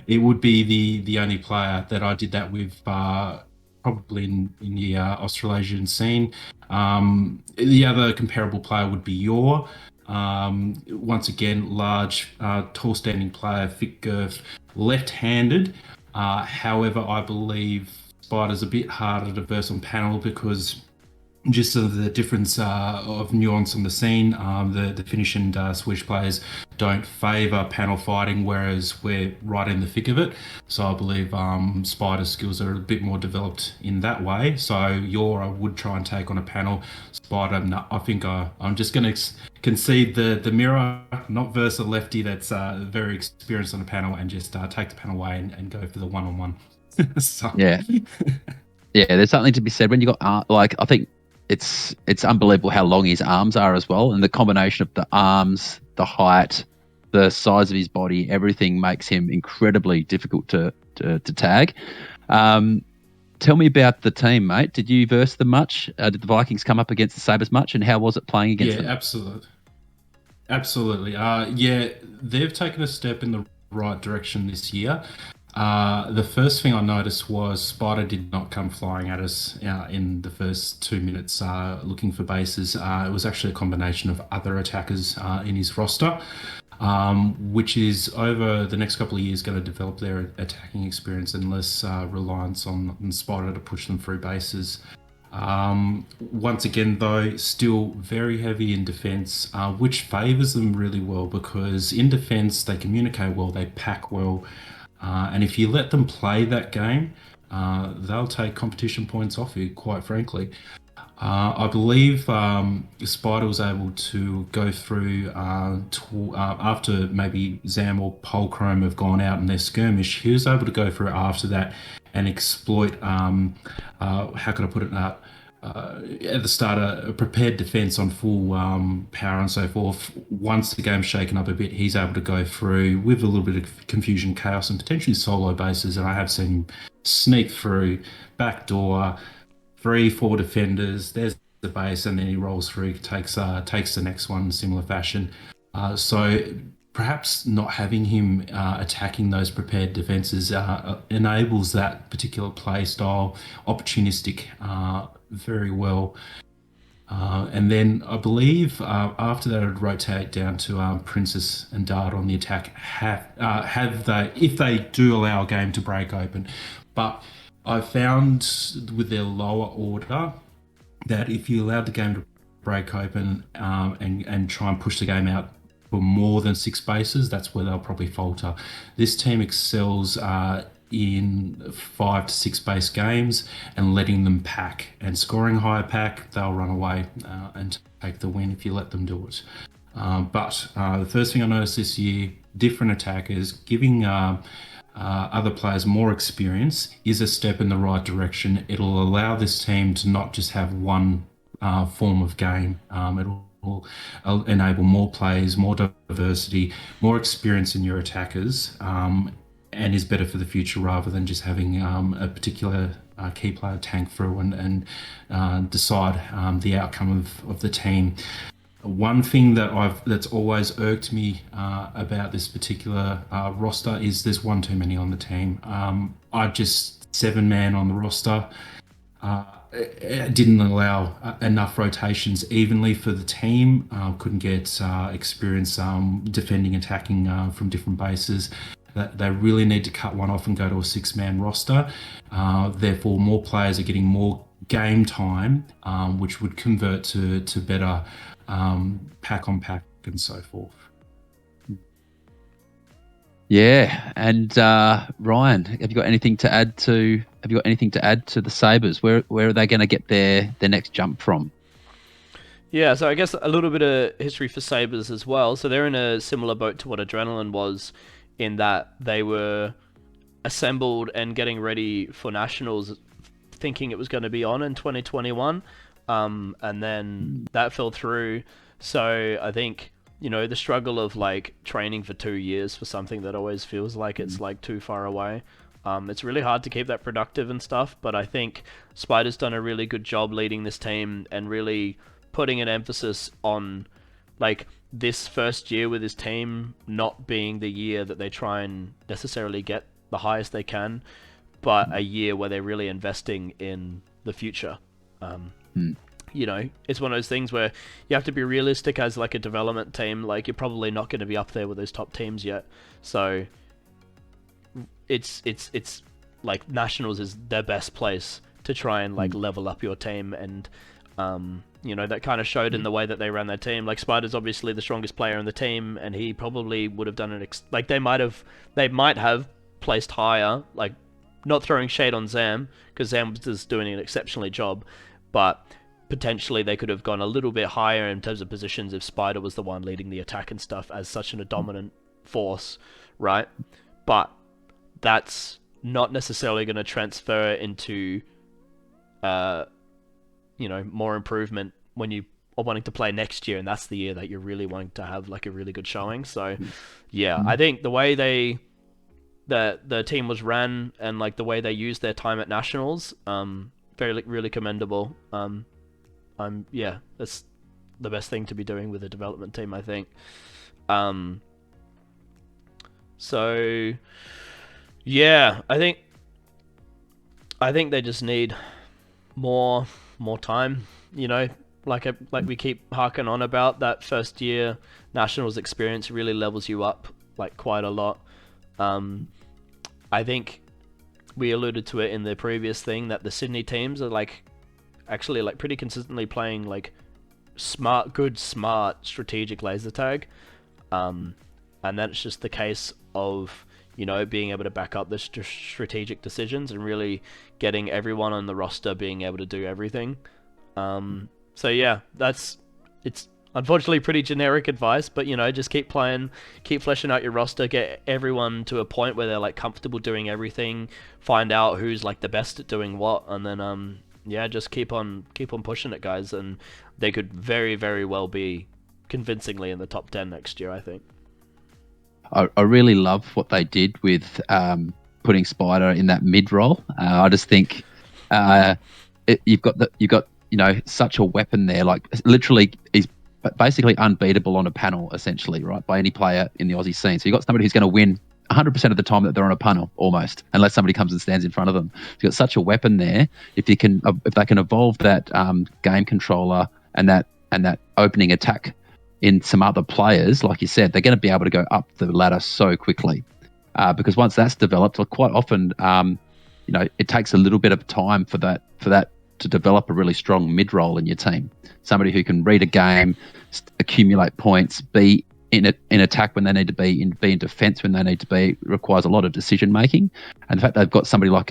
It would be the only player that I did that with, probably in the Australasian scene. The other comparable player would be Yor. Once again, large, tall standing player, thick girth, left-handed. However, I believe Spider's a bit harder to verse on panel because just of the difference of nuance on the scene. The Finnish and Swedish players don't favour panel fighting, whereas we're right in the thick of it. So I believe Spider's skills are a bit more developed in that way. So I would try and take on a panel. Spider, no, I think I'm just going to concede the mirror, not verse a lefty that's very experienced on a panel, and just take the panel away and go for the one-on-one. So. Yeah. Yeah, there's something to be said when you got, I think, it's unbelievable how long his arms are as well, and the combination of the arms, the height, the size of his body, everything makes him incredibly difficult to tag. Tell me about the team, mate. Did you verse them much? Did the Vikings come up against the Sabers much, and how was it playing against them? Yeah, absolutely. They've taken a step in the right direction this year. The first thing I noticed was Spider did not come flying at us in the first 2 minutes looking for bases. It was actually a combination of other attackers in his roster, which is over the next couple of years going to develop their attacking experience and less reliance on Spider to push them through bases. Once again, though, still very heavy in defense, which favors them really well because in defense they communicate well, they pack well, and if you let them play that game, they'll take competition points off you, quite frankly. I believe Spider was able to go through after maybe Zam or Polchrome have gone out in their skirmish. He was able to go through after that and exploit, how could I put it, at the start, a prepared defense on full power and so forth. Once the game's shaken up a bit, he's able to go through with a little bit of confusion, chaos, and potentially solo bases. And I have seen him sneak through, backdoor, 3-4 defenders. There's the base, and then he rolls through, takes the next one in similar fashion. So perhaps not having him attacking those prepared defenses enables that particular play style, opportunistic, very well. And then I believe after that, I'd rotate down to Princess and Dart on the attack. Have they, if they do allow a game to break open, but I found with their lower order that if you allowed the game to break open and try and push the game out for more than 6 bases, that's where they'll probably falter. This team excels in 5 to 6 base games and letting them pack and scoring higher pack, they'll run away and take the win if you let them do it. But the first thing I noticed this year, different attackers giving other players more experience is a step in the right direction. It'll allow this team to not just have one form of game. It'll enable more players, more diversity, more experience in your attackers, and is better for the future rather than just having a particular key player tank through and decide the outcome of the team. One thing that's always irked me about this particular roster is there's one too many on the team. I just 7-man on the roster. It didn't allow enough rotations evenly for the team. Couldn't get experience defending, attacking from different bases. They really need to cut one off and go to a 6-man roster. Therefore, more players are getting more game time, which would convert to better pack on pack and so forth. Yeah, and Ryan, have you got anything to add to the Sabers? Where are they going to get their next jump from? Yeah, so I guess a little bit of history for Sabers as well. So they're in a similar boat to what Adrenaline was, in that they were assembled and getting ready for Nationals, thinking it was going to be on in 2021, and then that fell through. So I think, the struggle of like training for 2 years for something that always feels like it's like too far away. It's really hard to keep that productive and stuff, but I think Spider's done a really good job leading this team and really putting an emphasis on like this first year with his team not being the year that they try and necessarily get the highest they can, but a year where they're really investing in the future. It's one of those things where you have to be realistic as like a development team. Like, you're probably not going to be up there with those top teams yet. So it's like Nationals is their best place to try and like level up your team, and that kind of showed in the way that they ran their team. Like, Spider's obviously the strongest player in the team, and he probably would have done it. They might have placed higher. Like, not throwing shade on Zam, because Zam was doing an exceptionally job, but potentially they could have gone a little bit higher in terms of positions if Spider was the one leading the attack and stuff as such a dominant force, right? But that's not necessarily going to transfer into more improvement when you are wanting to play next year, and that's the year that you're really wanting to have like a really good showing. So yeah, I think the way the team was ran and like the way they used their time at Nationals, really commendable. That's the best thing to be doing with a development team, I think. So Yeah, I think they just need more time. You know, like we keep harking on about, that first year nationals experience really levels you up like quite a lot. I think we alluded to it in the previous thing that the Sydney teams are like actually like pretty consistently playing like smart strategic laser tag, and that's just the case of, you know, being able to back up the strategic decisions and really getting everyone on the roster being able to do everything. So yeah, it's unfortunately pretty generic advice, but, you know, just keep playing, keep fleshing out your roster, get everyone to a point where they're like comfortable doing everything, find out who's like the best at doing what, and then yeah, just keep on pushing it, guys, and they could very, very well be convincingly in the top 10 next year, I think. I really love what they did with putting Spider in that mid role. I just think you've got you know, such a weapon there. Like literally, he's basically unbeatable on a panel, essentially, right, by any player in the Aussie scene. So you've got somebody who's going to win 100% of the time that they're on a panel, almost, unless somebody comes and stands in front of them. You've got such a weapon there. If they can evolve that game controller and that opening attack in some other players, like you said, they're going to be able to go up the ladder so quickly. Because once that's developed, quite often, you know, it takes a little bit of time for that to develop a really strong mid role in your team. Somebody who can read a game, accumulate points, be in attack when they need to be in defense when they need to be, requires a lot of decision making. And the fact they've got somebody like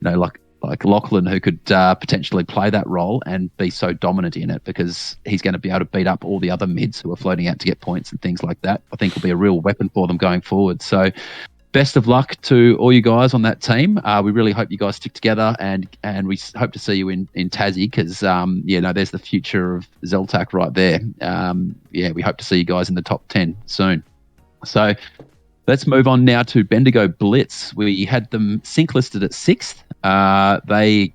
like Lachlan, who could potentially play that role and be so dominant in it, because he's going to be able to beat up all the other mids who are floating out to get points and things like that, I think will be a real weapon for them going forward. So best of luck to all you guys on that team. We really hope you guys stick together, and we hope to see you in Tassie, because you know, there's the future of ZLTAC right there. Yeah, we hope to see you guys in the top 10 soon. So let's move on now to Bendigo Blitz. We had them sync listed at 6th. They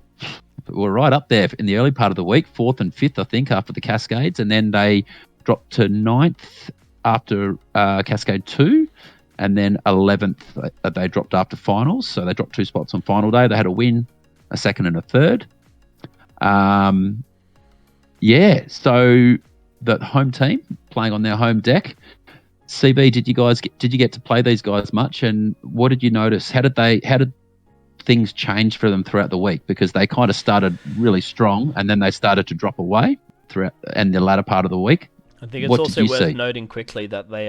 were right up there in the early part of the week, 4th and 5th, I think, after the Cascades, and then they dropped to 9th after Cascade 2. And then 11th, they dropped after finals. So they dropped 2 spots on final day. They had a win, a second and a third. Yeah, so the home team playing on their home deck. CB, did you get to play these guys much? And what did you notice? How did things change for them throughout the week? Because they kind of started really strong and then they started to drop away throughout and the latter part of the week. I think it's also worth noting quickly that they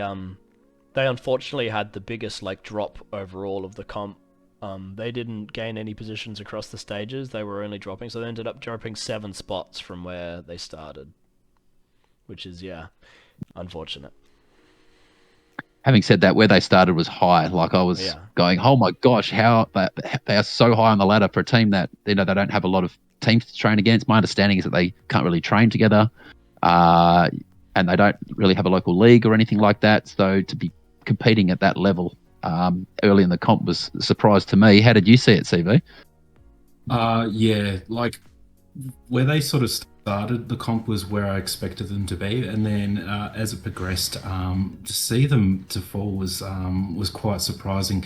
unfortunately had the biggest like drop overall of the comp. They didn't gain any positions across the stages. They were only dropping, so they ended up dropping 7 spots from where they started, which is, yeah, unfortunate. Having said that, where they started was high. Like I was going, oh my gosh, how they are so high on the ladder for a team that, you know, they don't have a lot of teams to train against. My understanding is that they can't really train together, and they don't really have a local league or anything like that. So to be competing at that level early in the comp was a surprise to me. How did you see it, CV? Yeah, like where they sort of started, the comp was where I expected them to be, and then as it progressed, to see them to fall was quite surprising.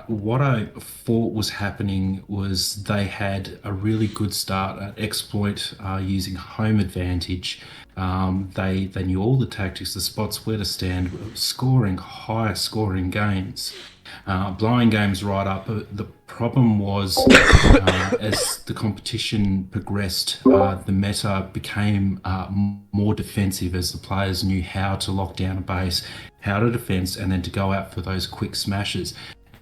What I thought was happening was they had a really good start at exploit using home advantage. They knew all the tactics, the spots where to stand, scoring high scoring games, blowing games right up. The problem was as the competition progressed, the meta became more defensive as the players knew how to lock down a base, how to defend, and then to go out for those quick smashes.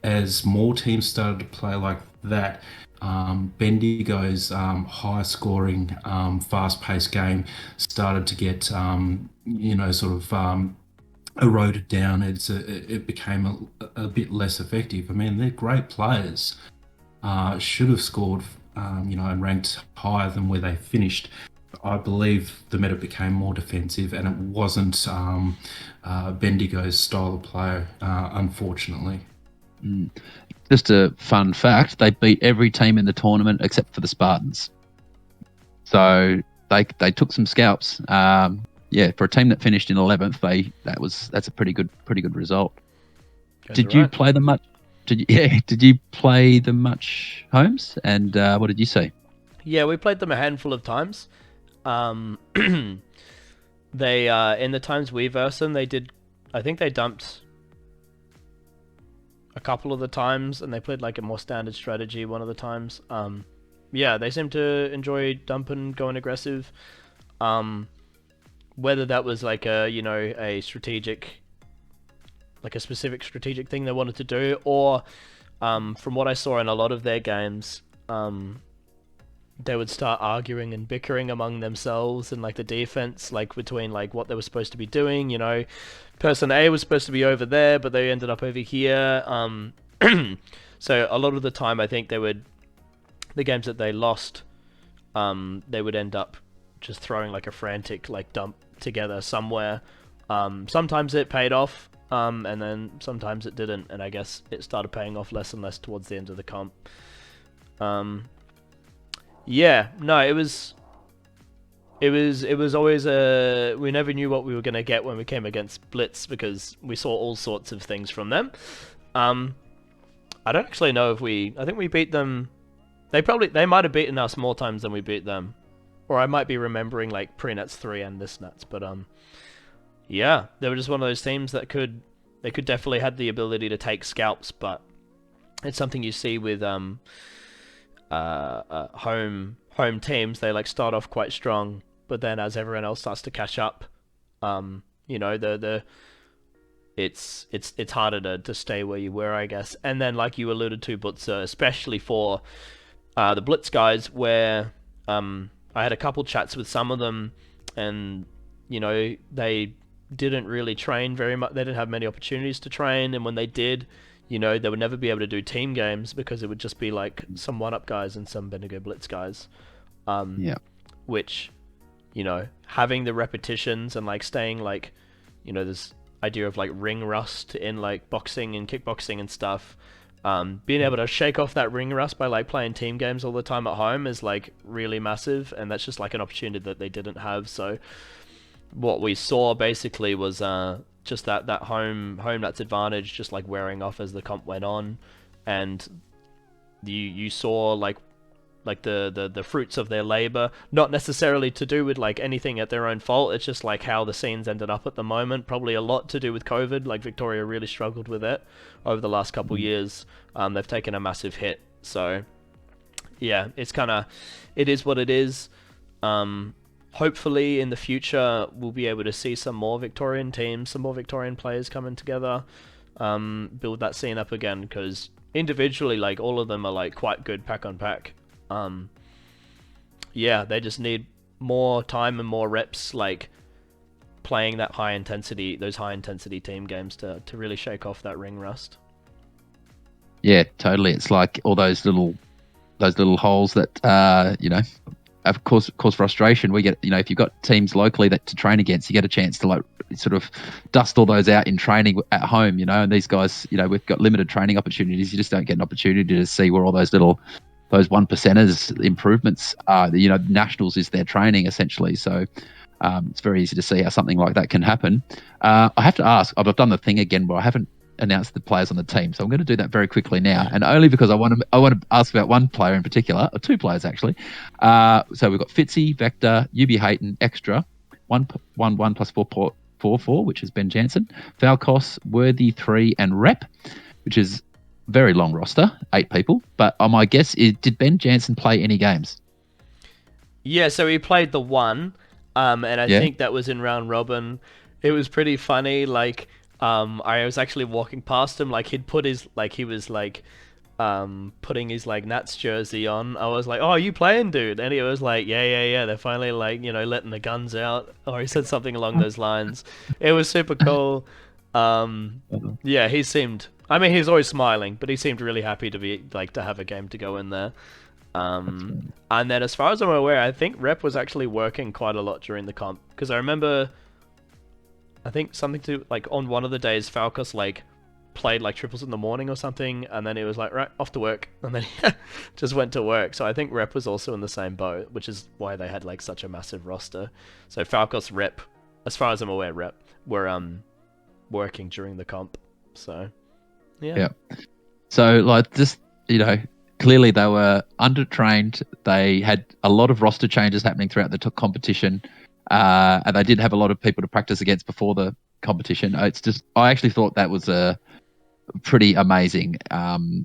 As more teams started to play like that, Bendigo's high-scoring, fast-paced game started to get, eroded down. It became a bit less effective. I mean, they're great players. Should have scored, and ranked higher than where they finished. I believe the meta became more defensive, and it wasn't Bendigo's style of player, unfortunately. Just a fun fact, they beat every team in the tournament except for the Spartans. So they took some scalps. For a team that finished in 11th, that's a pretty good result. Did you play them much, Did you play them much, Holmes? And what did you say? Yeah, we played them a handful of times. Um, they in the times we versed them, they did. I think they dumped a couple of the times, and they played like a more standard strategy one of the times. Yeah, they seem to enjoy dumping, going aggressive. Whether that was like a strategic, like a specific strategic thing they wanted to do, or from what I saw in a lot of their games, they would start arguing and bickering among themselves and like the defense, like between like what they were supposed to be doing. Person A was supposed to be over there, but they ended up over here. So a lot of the time, I think the games that they lost, they would end up just throwing like a frantic like dump together somewhere. Sometimes it paid off, and then sometimes it didn't, and I guess it started paying off less and less towards the end of the comp. Yeah, no, it was always we never knew what we were gonna get when we came against Blitz, because we saw all sorts of things from them. I don't actually know if I think we beat them. They might have beaten us more times than we beat them, or I might be remembering like pre-Nats 3 and this Nats, but yeah, they were just one of those teams that could definitely had the ability to take scalps, but it's something you see with home teams. They like start off quite strong, but then as everyone else starts to catch up, it's harder to stay where you were, I guess. And then like you alluded to, Bootza, especially for the Blitz guys, where I had a couple chats with some of them, and they didn't really train very much. They didn't have many opportunities to train, and when they did, they would never be able to do team games because it would just be like some one-up guys and some Bendigo Blitz guys. Which, having the repetitions and like staying like, this idea of like ring rust in like boxing and kickboxing and stuff. Being able to shake off that ring rust by like playing team games all the time at home is like really massive, and that's just like an opportunity that they didn't have. So what we saw basically was just that home Nats advantage just like wearing off as the comp went on, and you saw like the fruits of their labor, not necessarily to do with like anything at their own fault. It's just like how the scenes ended up at the moment, probably a lot to do with COVID. Like Victoria really struggled with it over the last couple years. They've taken a massive hit, so yeah, it is what it is. Hopefully in the future we'll be able to see some more Victorian teams, some more Victorian players coming together, build that scene up again, because individually like all of them are like quite good pack on pack. Yeah, they just need more time and more reps, like playing those high intensity team games to really shake off that ring rust. Yeah, totally. It's like all those little holes that of course cause frustration. We get, if you've got teams locally that to train against, you get a chance to like sort of dust all those out in training at home, and these guys, we've got limited training opportunities. You just don't get an opportunity to see where all those one percenters improvements are. Nationals is their training essentially. So it's very easy to see how something like that can happen. I have to ask, I've done the thing again where I haven't announced the players on the team, so I'm going to do that very quickly now, and only because I want to ask about one player in particular, or two players actually. So we've got Fitzy, Vector, UB Hayton, Extra, 1 plus 4, which is Ben Jansen, Falcos, Worthy 3, and Rep, which is very long roster, 8 people. But my guess is, did Ben Jansen play any games? Yeah, so he played the one, and I think that was in round robin. It was pretty funny. Like, I was actually walking past him, like he'd put his, like he was like, putting his like Nats jersey on. I was like, "Oh, you playing, dude?" And he was like, "Yeah. They're finally like, letting the guns out." Or he said something along those lines. It was super cool. Yeah, he seemed. I mean, he's always smiling, but he seemed really happy to be like to have a game to go in there. And then, as far as I'm aware, I think Rep was actually working quite a lot during the comp, because I remember, I think something to like on one of the days, Falcos like played like triples in the morning or something, and then he was like, right, off to work, and then he just went to work. So I think Rep was also in the same boat, which is why they had like such a massive roster. So Falcos, Rep, as far as I'm aware, Rep were working during the comp. So yeah. So, like, just, clearly they were undertrained. They had a lot of roster changes happening throughout the competition, and they did have a lot of people to practice against before the competition. I actually thought that was a pretty amazing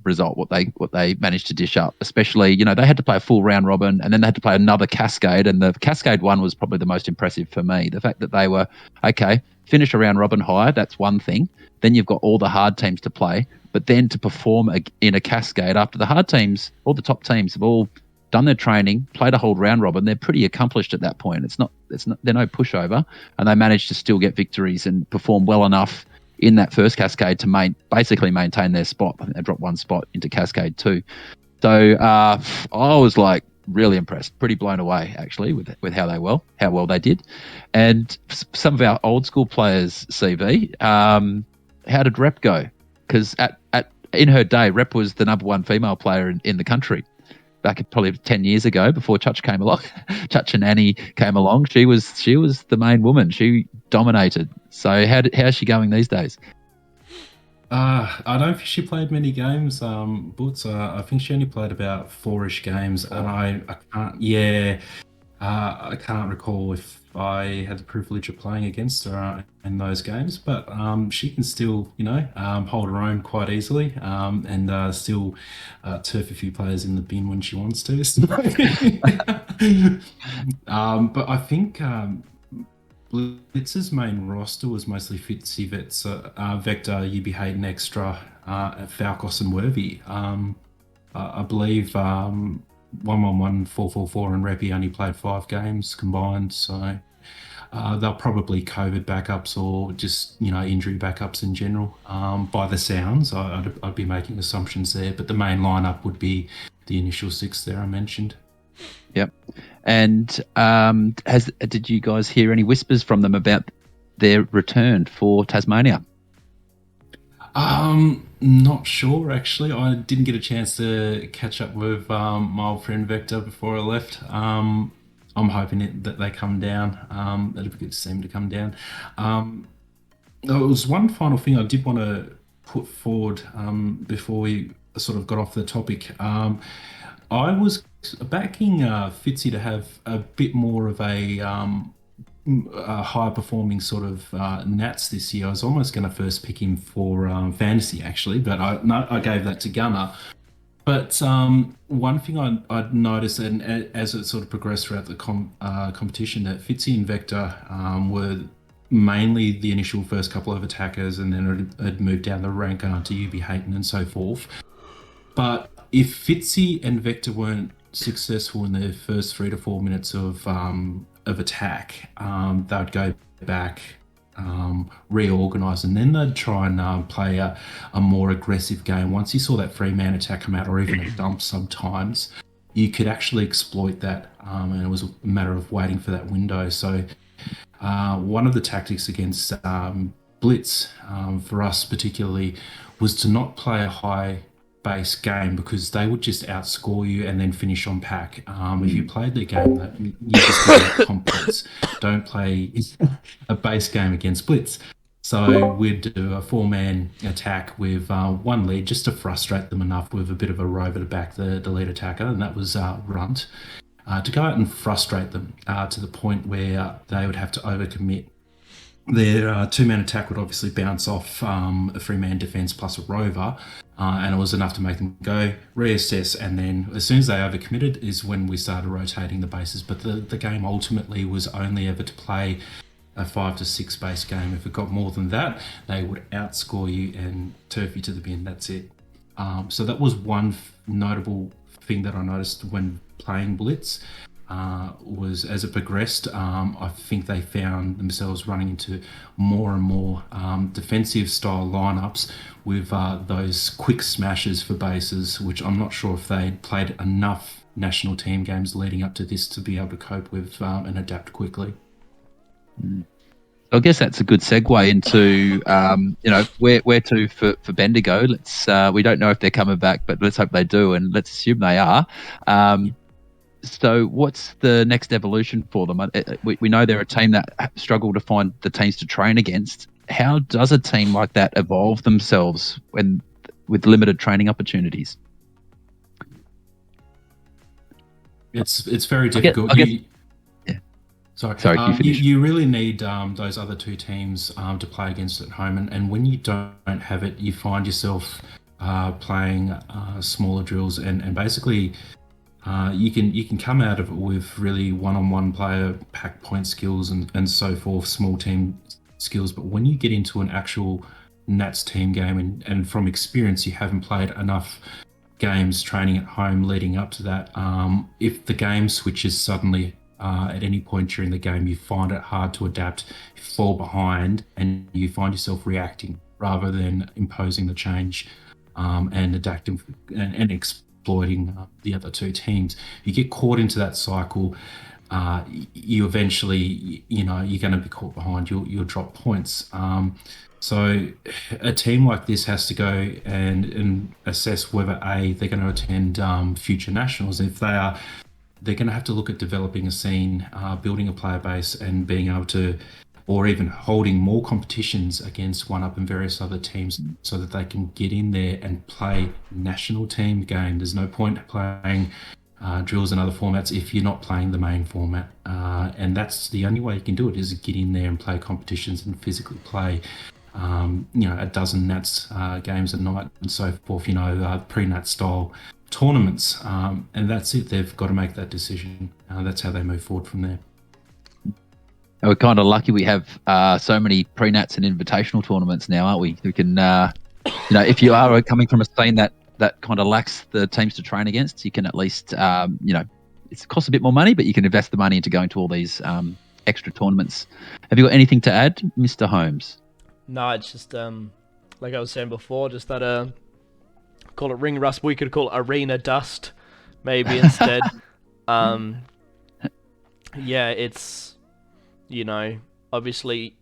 result, what they managed to dish up. Especially, they had to play a full round robin, and then they had to play another Cascade, and the Cascade one was probably the most impressive for me. The fact that they were, okay, finish a round robin high, that's one thing. Then you've got all the hard teams to play, but then to perform in a Cascade after the hard teams, all the top teams have all done their training, played a whole round robin. They're pretty accomplished at that point. They're no pushover, and they managed to still get victories and perform well enough in that first Cascade to basically maintain their spot. I think they dropped one spot into Cascade 2. So I was like really impressed, pretty blown away actually with how well they did. And some of our old school players, CV, how did Rep go? Because in her day, Rep was the number one female player in the country. Back probably 10 years ago, before Chutch came along, Chutch and Annie came along. She was the main woman. She dominated. So how's she going these days? I don't think she played many games, Boots. I think she only played about 4-ish games, and I can't. Yeah, I can't recall if I had the privilege of playing against her in those games, but she can still, hold her own quite easily, and still turf a few players in the bin when she wants to. So. But I think Blitz's main roster was mostly Fitzy, Vector, UB Hayden, Extra, Falcos, and Worthy. I believe 111, 444, and Reppy only played 5 games combined, so they're probably COVID backups or just injury backups in general. By the sounds, I'd be making assumptions there, but the main lineup would be the initial 6 there I mentioned. Yep. And did you guys hear any whispers from them about their return for Tasmania? Not sure actually. I didn't get a chance to catch up with my old friend Vector before I left. I'm hoping that they come down. It'd be good to see them to come down. There was one final thing I did want to put forward before we sort of got off the topic. I was backing Fitzy to have a bit more of a higher performing sort of Nats this year. I was almost going to first pick him for fantasy actually, but I gave that to Gunner. But one thing I'd noticed, and as it sort of progressed throughout the competition, that Fitzy and Vector were mainly the initial first couple of attackers, and then it had moved down the rank to UB Hayton and so forth. But if Fitzy and Vector weren't successful in their first 3 to 4 minutes of attack, they would go back, reorganise, and then they'd try and play a more aggressive game. Once you saw that 3-man attack come out, or even a dump sometimes, you could actually exploit that, and it was a matter of waiting for that window. So one of the tactics against Blitz, for us particularly, was to not play a high base game, because they would just outscore you and then finish on pack. If you played the game, that you just get complex. Don't play a base game against Blitz. So we'd do a 4-man attack with one lead, just to frustrate them enough with a bit of a rover to back the lead attacker, and that was Runt, to go out and frustrate them to the point where they would have to overcommit. Their 2-man attack would obviously bounce off a 3-man defense plus a rover, and it was enough to make them go, reassess, and then as soon as they overcommitted is when we started rotating the bases. But the game ultimately was only ever to play a 5 to 6 base game. If it got more than that, they would outscore you and turf you to the bin. That's it. So that was one notable thing that I noticed when playing Blitz. Was as it progressed, I think they found themselves running into more and more defensive style lineups with those quick smashes for bases, which I'm not sure if they played enough national team games leading up to this to be able to cope with and adapt quickly. I guess that's a good segue into where to for Bendigo. We don't know if they're coming back, but let's hope they do, and let's assume they are. So what's the next evolution for them? We know they're a team that struggle to find the teams to train against. How does a team like that evolve themselves when with limited training opportunities. It's very I difficult. guess, You, sorry, sorry, you finish. you really need those other two teams to play against at home, and when you don't have it, you find yourself playing smaller drills, and basically you can come out of it with really one-on-one player pack point skills and so forth, small team skills. But when you get into an actual Nats team game, and from experience, you haven't played enough games training at home leading up to that. If the game switches suddenly at any point during the game, you find it hard to adapt, you fall behind, and you find yourself reacting rather than imposing the change and adapting and exploiting the other two teams. You get caught into that cycle. You eventually, you're going to be caught behind. You'll drop points. So a team like this has to go and assess whether they're going to attend future nationals. If they are, they're going to have to look at developing a scene, building a player base, and being able to, or even holding more competitions against One Up and various other teams, so that they can get in there and play national team game. There's no point playing drills and other formats if you're not playing the main format, and that's the only way you can do it, is get in there and play competitions and physically play a dozen Nats games a night and so forth, pre-Nat style tournaments, and that's it. They've got to make that decision. That's how they move forward from there. And we're kind of lucky we have so many pre-Nats and invitational tournaments now, aren't we? We can, if you are coming from a scene that kind of lacks the teams to train against, you can at least, it costs a bit more money, but you can invest the money into going to all these extra tournaments. Have you got anything to add, Mr. Holmes? No, it's just like I was saying before, just that call it ring rust. We could call it arena dust, maybe instead. Yeah, it's obviously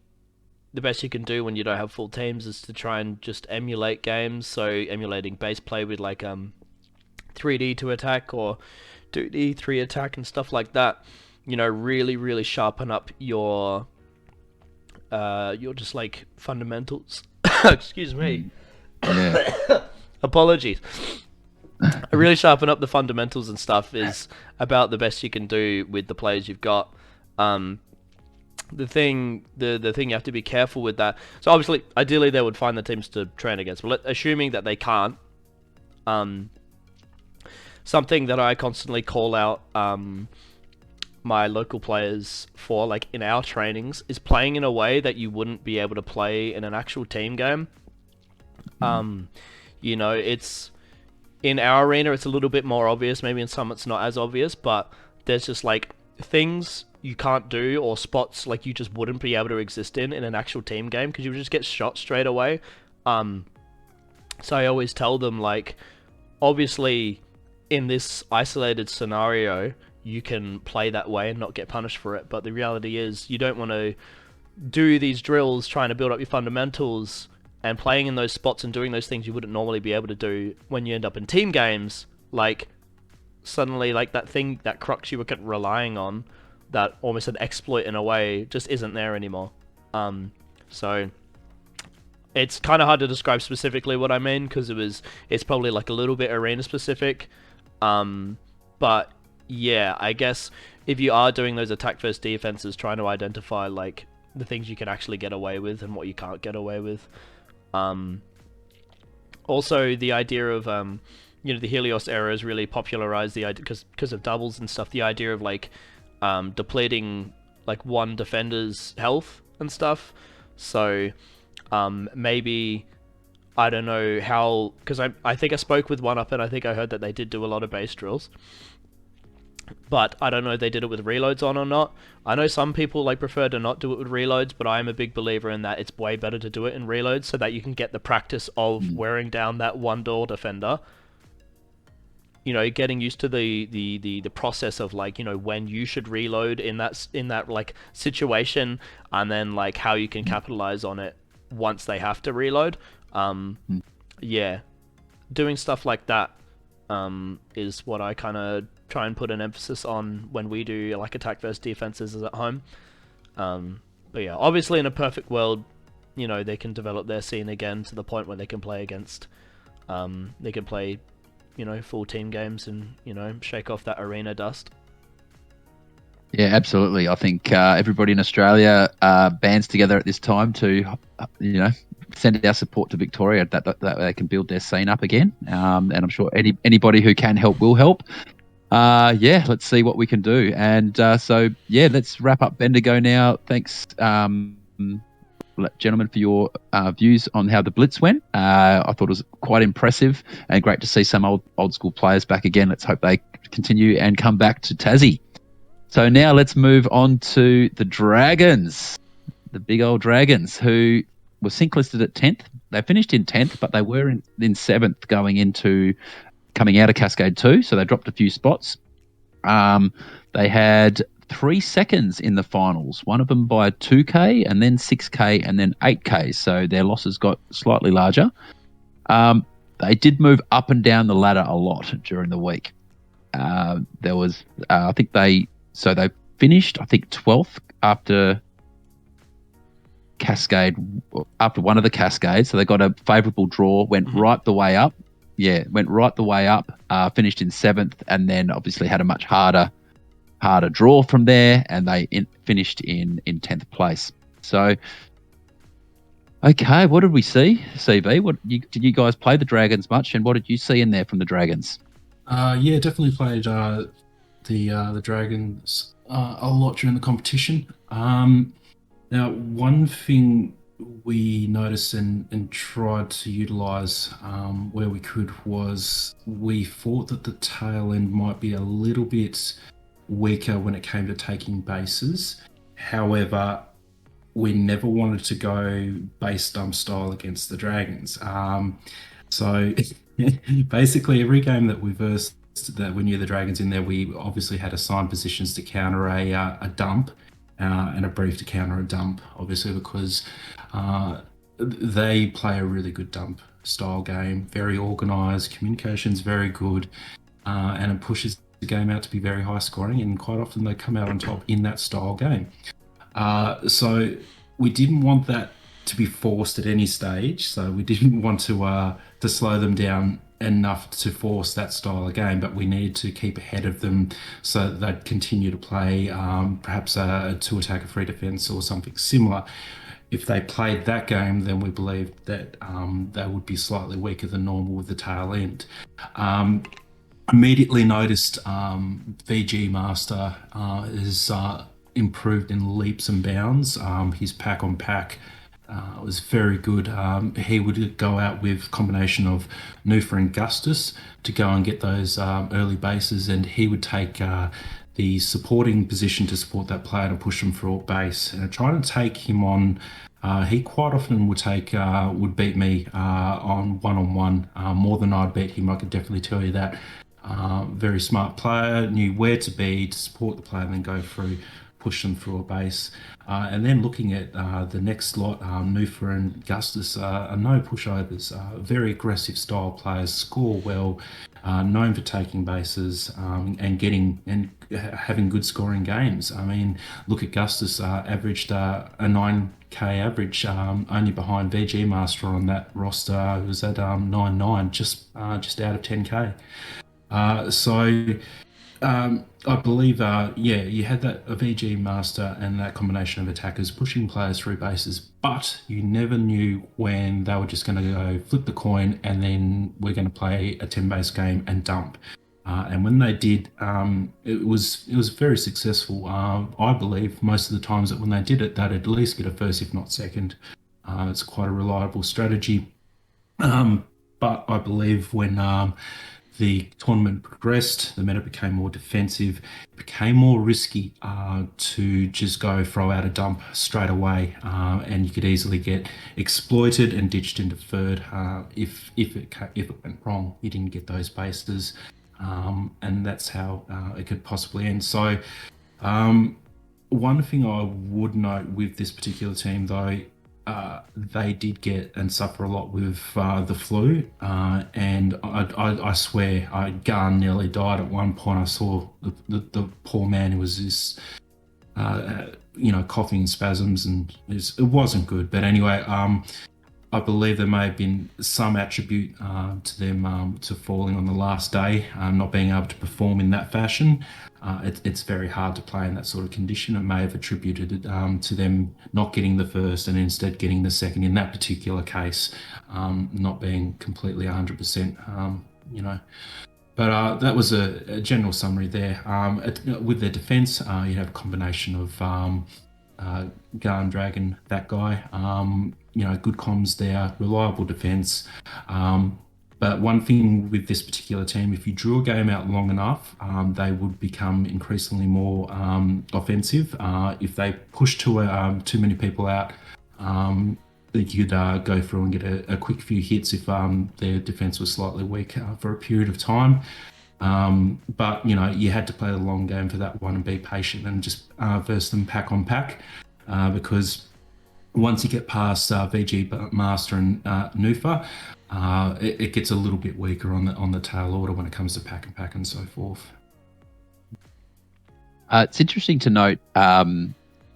the best you can do when you don't have full teams is to try and just emulate games. So emulating base play with like 3D to attack or 2D 3 attack and stuff like that. Really, really sharpen up your just like fundamentals. Excuse me. Yeah. Apologies. Really sharpen up the fundamentals and stuff is about the best you can do with the players you've got. The thing you have to be careful with that. So obviously, ideally, they would find the teams to train against. But assuming that they can't, something that I constantly call out my local players for, like in our trainings, is playing in a way that you wouldn't be able to play in an actual team game. It's in our arena, it's a little bit more obvious. Maybe in some it's not as obvious, but there's just like things you can't do, or spots like you just wouldn't be able to exist in an actual team game, because you would just get shot straight away. So I always tell them, like, obviously in this isolated scenario you can play that way and not get punished for it, but the reality is you don't want to do these drills trying to build up your fundamentals and playing in those spots and doing those things you wouldn't normally be able to do when you end up in team games. Like, suddenly, like, that thing, that crux you were relying on, that almost an exploit in a way, just isn't there anymore. So it's kind of hard to describe specifically what I mean, because it's probably like a little bit arena specific. But yeah, I guess if you are doing those attack first defenses, trying to identify like the things you can actually get away with and what you can't get away with. Also, the idea of the Helios era has really popularized the idea, because of doubles and stuff, the idea of like depleting like one defender's health and stuff. So maybe, I don't know how, because I think I spoke with One Up and I think I heard that they did do a lot of base drills, but I don't know if they did it with reloads on or not. I know some people like prefer to not do it with reloads, but I am a big believer in that it's way better to do it in reloads, so that you can get the practice of wearing down that one door defender. Getting used to the process of like, when you should reload in that like situation, and then like how you can capitalize on it once they have to reload. Yeah, doing stuff like that is what I kind of try and put an emphasis on when we do like attack versus defenses at home. But yeah, obviously in a perfect world, they can develop their scene again to the point where they can play against they can play, full team games and, shake off that arena dust. Yeah, absolutely. I think everybody in Australia bands together at this time to, send our support to Victoria that they can build their scene up again. And I'm sure anybody who can help will help. Let's see what we can do. And let's wrap up Bendigo now. Thanks, gentlemen, for your views on how the Blitz went. I thought it was quite impressive and great to see some old school players back again. Let's hope they continue and come back to Tassie. So now let's move on to the Dragons, the big old Dragons, who were sync listed at 10th. They finished in 10th, but they were in 7th coming out of Cascade 2, so they dropped a few spots. They had 3 seconds in the finals, one of them by 2K and then 6K and then 8K, so their losses got slightly larger. They did move up and down the ladder a lot during the week. There was, they finished, 12th after Cascade, after one of the Cascades, so they got a favourable draw, went right the way up. Yeah, went right the way up, finished in 7th, and then obviously had a much harder draw from there, and they finished in 10th place. So, okay, what did we see, CB? Did you guys play the Dragons much, and what did you see in there from the Dragons? Definitely played the Dragons a lot during the competition. Now, one thing we noticed and tried to utilise where we could was we thought that the tail end might be a little bit weaker when it came to taking bases. However, we never wanted to go base dump style against the Dragons. So basically every game that we versed that we knew the Dragons in there, we obviously had assigned positions to counter a dump. And a brief to counter a dump, obviously, because they play a really good dump style game, very organised, communication's very good, and it pushes the game out to be very high scoring, and quite often they come out on top in that style game. So we didn't want that to be forced at any stage, so we didn't want to slow them down enough to force that style of game, but we needed to keep ahead of them so that they'd continue to play perhaps a 2-attack, a 3 defense or something similar. If they played that game, then we believed that they would be slightly weaker than normal with the tail end. Immediately noticed VG Master is improved in leaps and bounds. His pack on pack was very good. He would go out with a combination of Nufa and Gustus to go and get those early bases, and he would take the supporting position to support that player to push him through a base. And trying to take him on, he quite often would beat me on one-on-one more than I'd beat him. I could definitely tell you that. Very smart player, knew where to be to support the player and then go through, push them through a base. And then looking at the next lot, Nufa and Gustus are no pushovers, very aggressive style players, score well, known for taking bases and getting and having good scoring games. I mean, look at Gustus, averaged a 9K average, only behind VG Master on that roster, who was at 9.9, just out of 10K. I believe, you had that a VG Master and that combination of attackers pushing players through bases, but you never knew when they were just going to go flip the coin and then we're going to play a 10-base game and dump. And when they did, it was very successful. I believe most of the times that when they did it, they'd at least get a first, if not second. It's quite a reliable strategy. But I believe when the tournament progressed, the meta became more defensive, it became more risky to just go throw out a dump straight away, and you could easily get exploited and ditched into third if it went wrong. You didn't get those bases, and that's how it could possibly end. So one thing I would note with this particular team, though, they did get and suffer a lot with the flu, and I swear Garn nearly died at one point. I saw the poor man who was this coughing and spasms, and it wasn't good. But anyway, I believe there may have been some attribute to them to falling on the last day, not being able to perform in that fashion. It's very hard to play in that sort of condition. It may have attributed it to them not getting the first and instead getting the second in that particular case, not being completely 100%, you know. But that was a general summary there. With their defence, you have a combination of Garn Dragon, that guy. Good comms there, reliable defence. But one thing with this particular team, if you drew a game out long enough, they would become increasingly more offensive. If they push too many people out, you could go through and get a quick few hits if their defence was slightly weak for a period of time. But you had to play the long game for that one and be patient and just verse them pack on pack, because once you get past VG Master and Nufa, it gets a little bit weaker on the tail order when it comes to pack and pack and so forth. It's interesting to note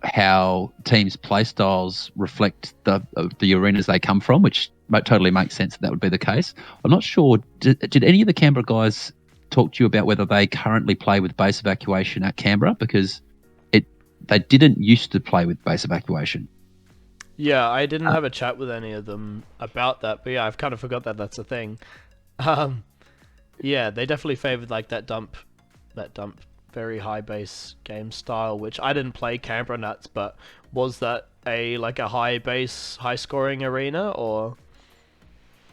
how teams' playstyles reflect the arenas they come from, which totally makes sense that would be the case. I'm not sure, did any of the Canberra guys talk to you about whether they currently play with base evacuation at Canberra? Because they didn't used to play with base evacuation. Yeah, I didn't have a chat with any of them about that, but yeah, I've kind of forgot that that's a thing. Yeah, they definitely favoured like that dump, very high base game style, which I didn't play Canberra Nats, but was that a high base, high scoring arena, or?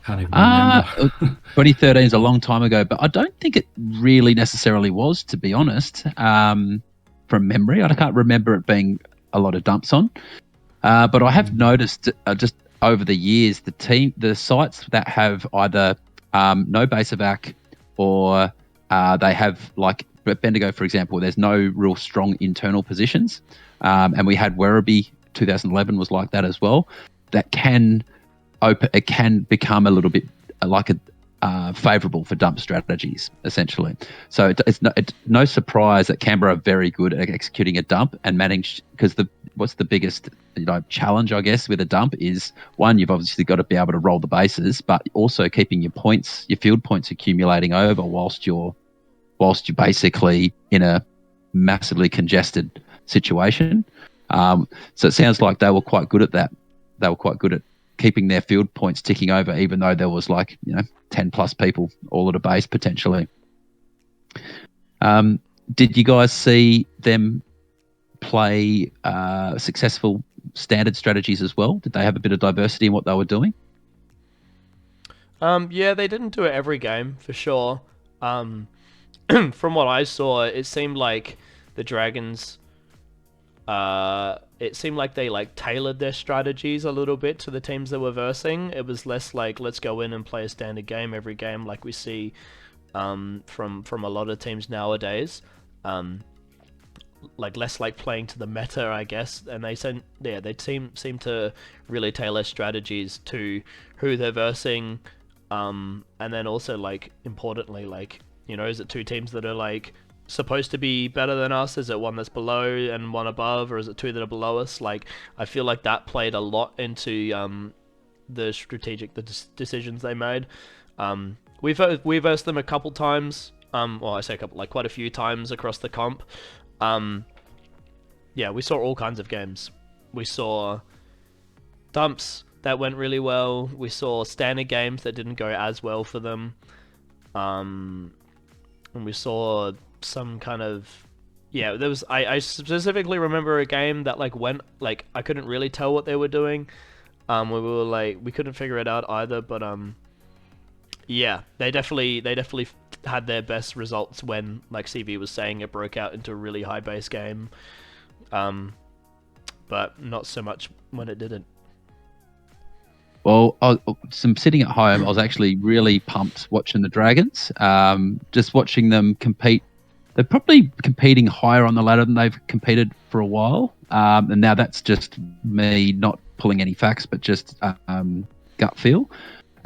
Can't even remember. 2013 is a long time ago, but I don't think it really necessarily was, to be honest. From memory, I can't remember it being a lot of dumps on. But I have noticed just over the years, the sites that have either no base evac or they have, like Bendigo, for example, there's no real strong internal positions. And we had Werribee 2011 was like that as well. That can become a little bit like favourable for dump strategies, essentially. So it's no surprise that Canberra are very good at executing a dump and manage, because what's the biggest challenge, I guess, with a dump is, one, you've obviously got to be able to roll the bases, but also keeping your field points accumulating over whilst you're basically in a massively congested situation. So it sounds like they were quite good at that. They were quite good at keeping their field points ticking over, even though there was 10 plus people all at a base potentially. Did you guys see them play successful standard strategies as well? Did they have a bit of diversity in what they were doing? Yeah, they didn't do it every game, for sure. From what I saw, it seemed like the Dragons, it seemed like they tailored their strategies a little bit to the teams they were versing. It was less like, let's go in and play a standard game every game like we see from a lot of teams nowadays. Less like playing to the meta, I guess. And they seem to really tailor strategies to who they're versing. And then also, importantly, is it two teams that are supposed to be better than us? Is it one that's below and one above, or is it two that are below us? I feel like that played a lot into the decisions they made. We versed them a couple times. I say a couple, quite a few times across the comp. Yeah, we saw all kinds of games. We saw dumps that went really well. We saw standard games that didn't go as well for them. And we saw some kind of, there was, I specifically remember a game that went, I couldn't really tell what they were doing. We couldn't figure it out either, but yeah, they definitely had their best results when, like CV was saying, it broke out into a really high base game. But not so much when it didn't. Well, sitting at home, I was actually really pumped watching the Dragons. Just watching them compete. They're probably competing higher on the ladder than they've competed for a while. And now that's just me not pulling any facts, but just gut feel.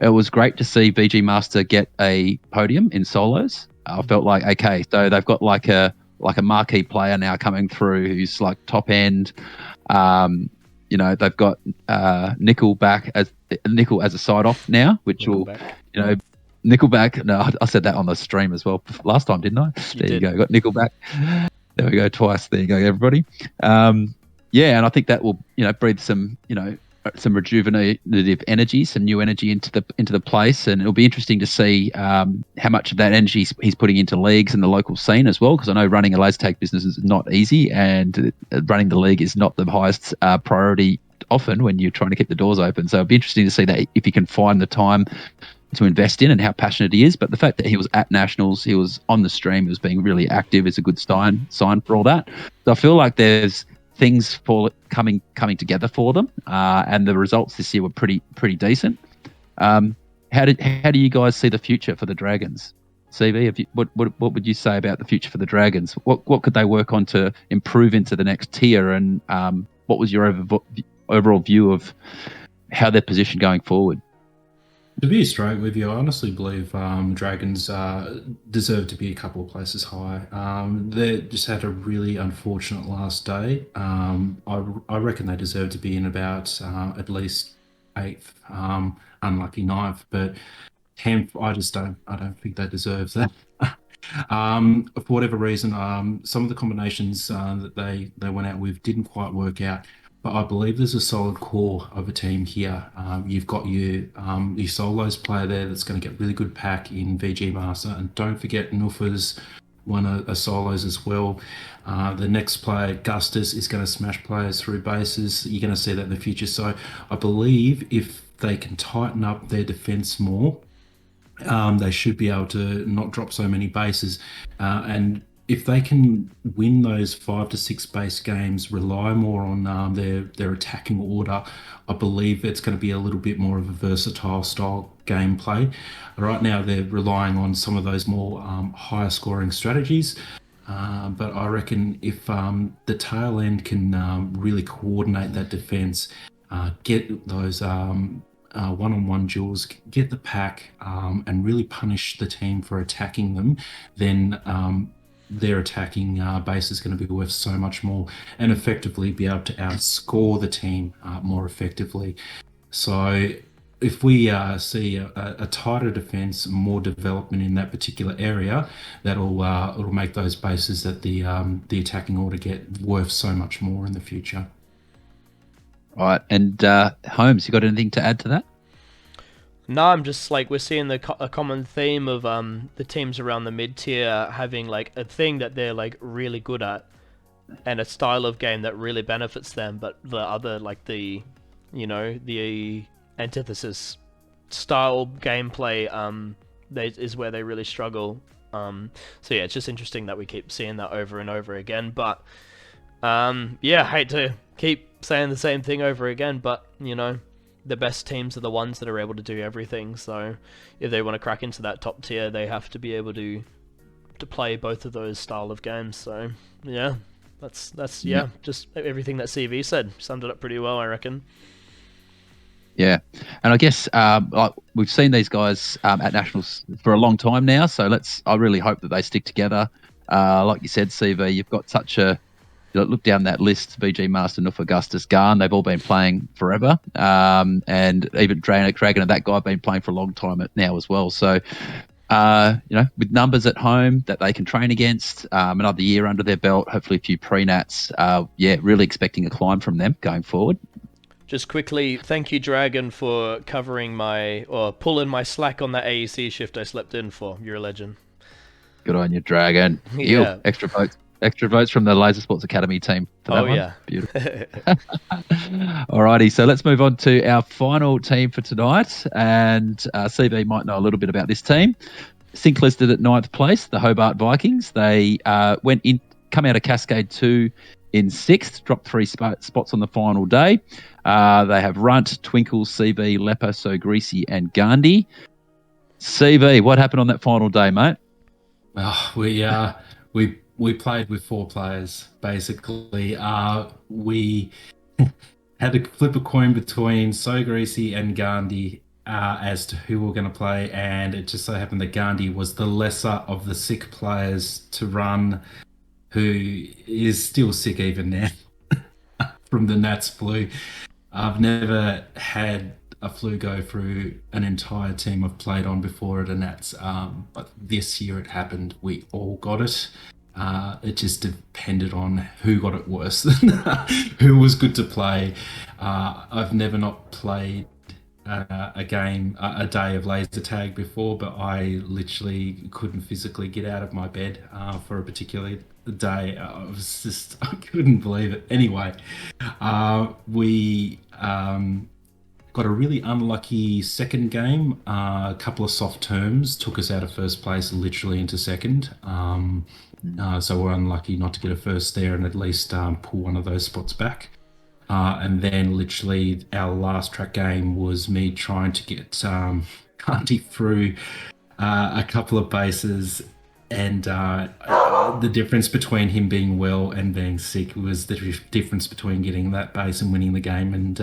It was great to see VG Master get a podium in solos. I felt like, okay, so they've got a marquee player now coming through who's top end. they've got Nickel as a side off now, which will, Nickelback. Nickelback. No, I said that on the stream as well last time, didn't I? You go. Got Nickelback. There we go, twice. There you go, everybody. Yeah, and I think that will, breathe some, some rejuvenative energy, some new energy into the place, and it'll be interesting to see how much of that energy he's putting into leagues and the local scene as well. Because I know running a ZLTAC business is not easy, and running the league is not the highest priority often when you're trying to keep the doors open. So it'll be interesting to see that if he can find the time to invest in and how passionate he is. But the fact that he was at Nationals, he was on the stream, he was being really active is a good sign for all that. So I feel like there's things for coming together for them, and the results this year were pretty decent. How do you guys see the future for the Dragons? CV, what would you say about the future for the Dragons? What could they work on to improve into the next tier, and what was your overall view of how they're positioned going forward? To be straight with you, I honestly believe Dragons deserve to be a couple of places high. They just had a really unfortunate last day. I reckon they deserve to be in about at least 8th, unlucky 9th, but 10th, I don't think they deserve that. For whatever reason, some of the combinations that they went out with didn't quite work out. But I believe there's a solid core of a team here. You've got your solos player there that's going to get really good pack in VG Master, and don't forget Nufa's won a solos as well. The next player, Gustus, is going to smash players through bases. You're going to see that in the future. So I believe if they can tighten up their defense more, they should be able to not drop so many bases, and if they can win those 5 to 6 base games, rely more on their attacking order, I believe it's going to be a little bit more of a versatile style gameplay. Right now, they're relying on some of those more higher scoring strategies. But I reckon if the tail end can really coordinate that defense, get those one-on-one duels, get the pack, and really punish the team for attacking them, then their attacking base is going to be worth so much more, and effectively be able to outscore the team more effectively. So if we see a tighter defense, more development in that particular area, it'll make those bases that the attacking order get worth so much more in the future. All right, and Holmes, you got anything to add to that? No, I'm just like, we're seeing a common theme of the teams around the mid tier having like a thing that they're like really good at, and a style of game that really benefits them, but the other, like the antithesis style gameplay is where they really struggle. So yeah, it's just interesting that we keep seeing that over and over again. But yeah, I hate to keep saying the same thing over again, but the best teams are the ones that are able to do everything. So if they want to crack into that top tier, they have to be able to play both of those style of games. So yeah, that's just everything that CV said. Summed it up pretty well, I reckon. Yeah, and I guess we've seen these guys at Nationals for a long time now, so I really hope that they stick together. Like you said, CV, you've got such a look down that list: VG Master, Nuff, Augustus, Garn. They've all been playing forever, and even Dragon and that guy have been playing for a long time now as well. So, with numbers at home that they can train against, another year under their belt, hopefully a few pre-nats. Really expecting a climb from them going forward. Just quickly, thank you, Dragon, for pulling my slack on that AEC shift I slept in for. You're a legend. Good on you, Dragon. Yeah. Extra votes from the Laser Sports Academy team for that one. Yeah. Beautiful. Alrighty, so let's move on to our final team for tonight. And CB might know a little bit about this team. Sync listed at 9th place, the Hobart Vikings. They come out of Cascade 2 in 6th, dropped 3 spots on the final day. They have Runt, Twinkle, CB, Leper, So Greasy, and Gandhi. CB, what happened on that final day, mate? We played with 4 players, basically. We had to flip a coin between So Greasy and Gandhi as to who we were going to play, and it just so happened that Gandhi was the lesser of the sick players to run, who is still sick even now. from the Nats flu. I've never had a flu go through an entire team I've played on before at a Nats, but this year it happened. We all got it. It just depended on who got it worse, who was good to play. I've never not played a game, a day of laser tag before, but I literally couldn't physically get out of my bed for a particular day. I couldn't believe it. Anyway, we got a really unlucky second game. A couple of soft terms took us out of first place, literally into second. So we're unlucky not to get a first there and at least pull one of those spots back. And then literally our last track game was me trying to get Canty through a couple of bases, and the difference between him being well and being sick was the difference between getting that base and winning the game, and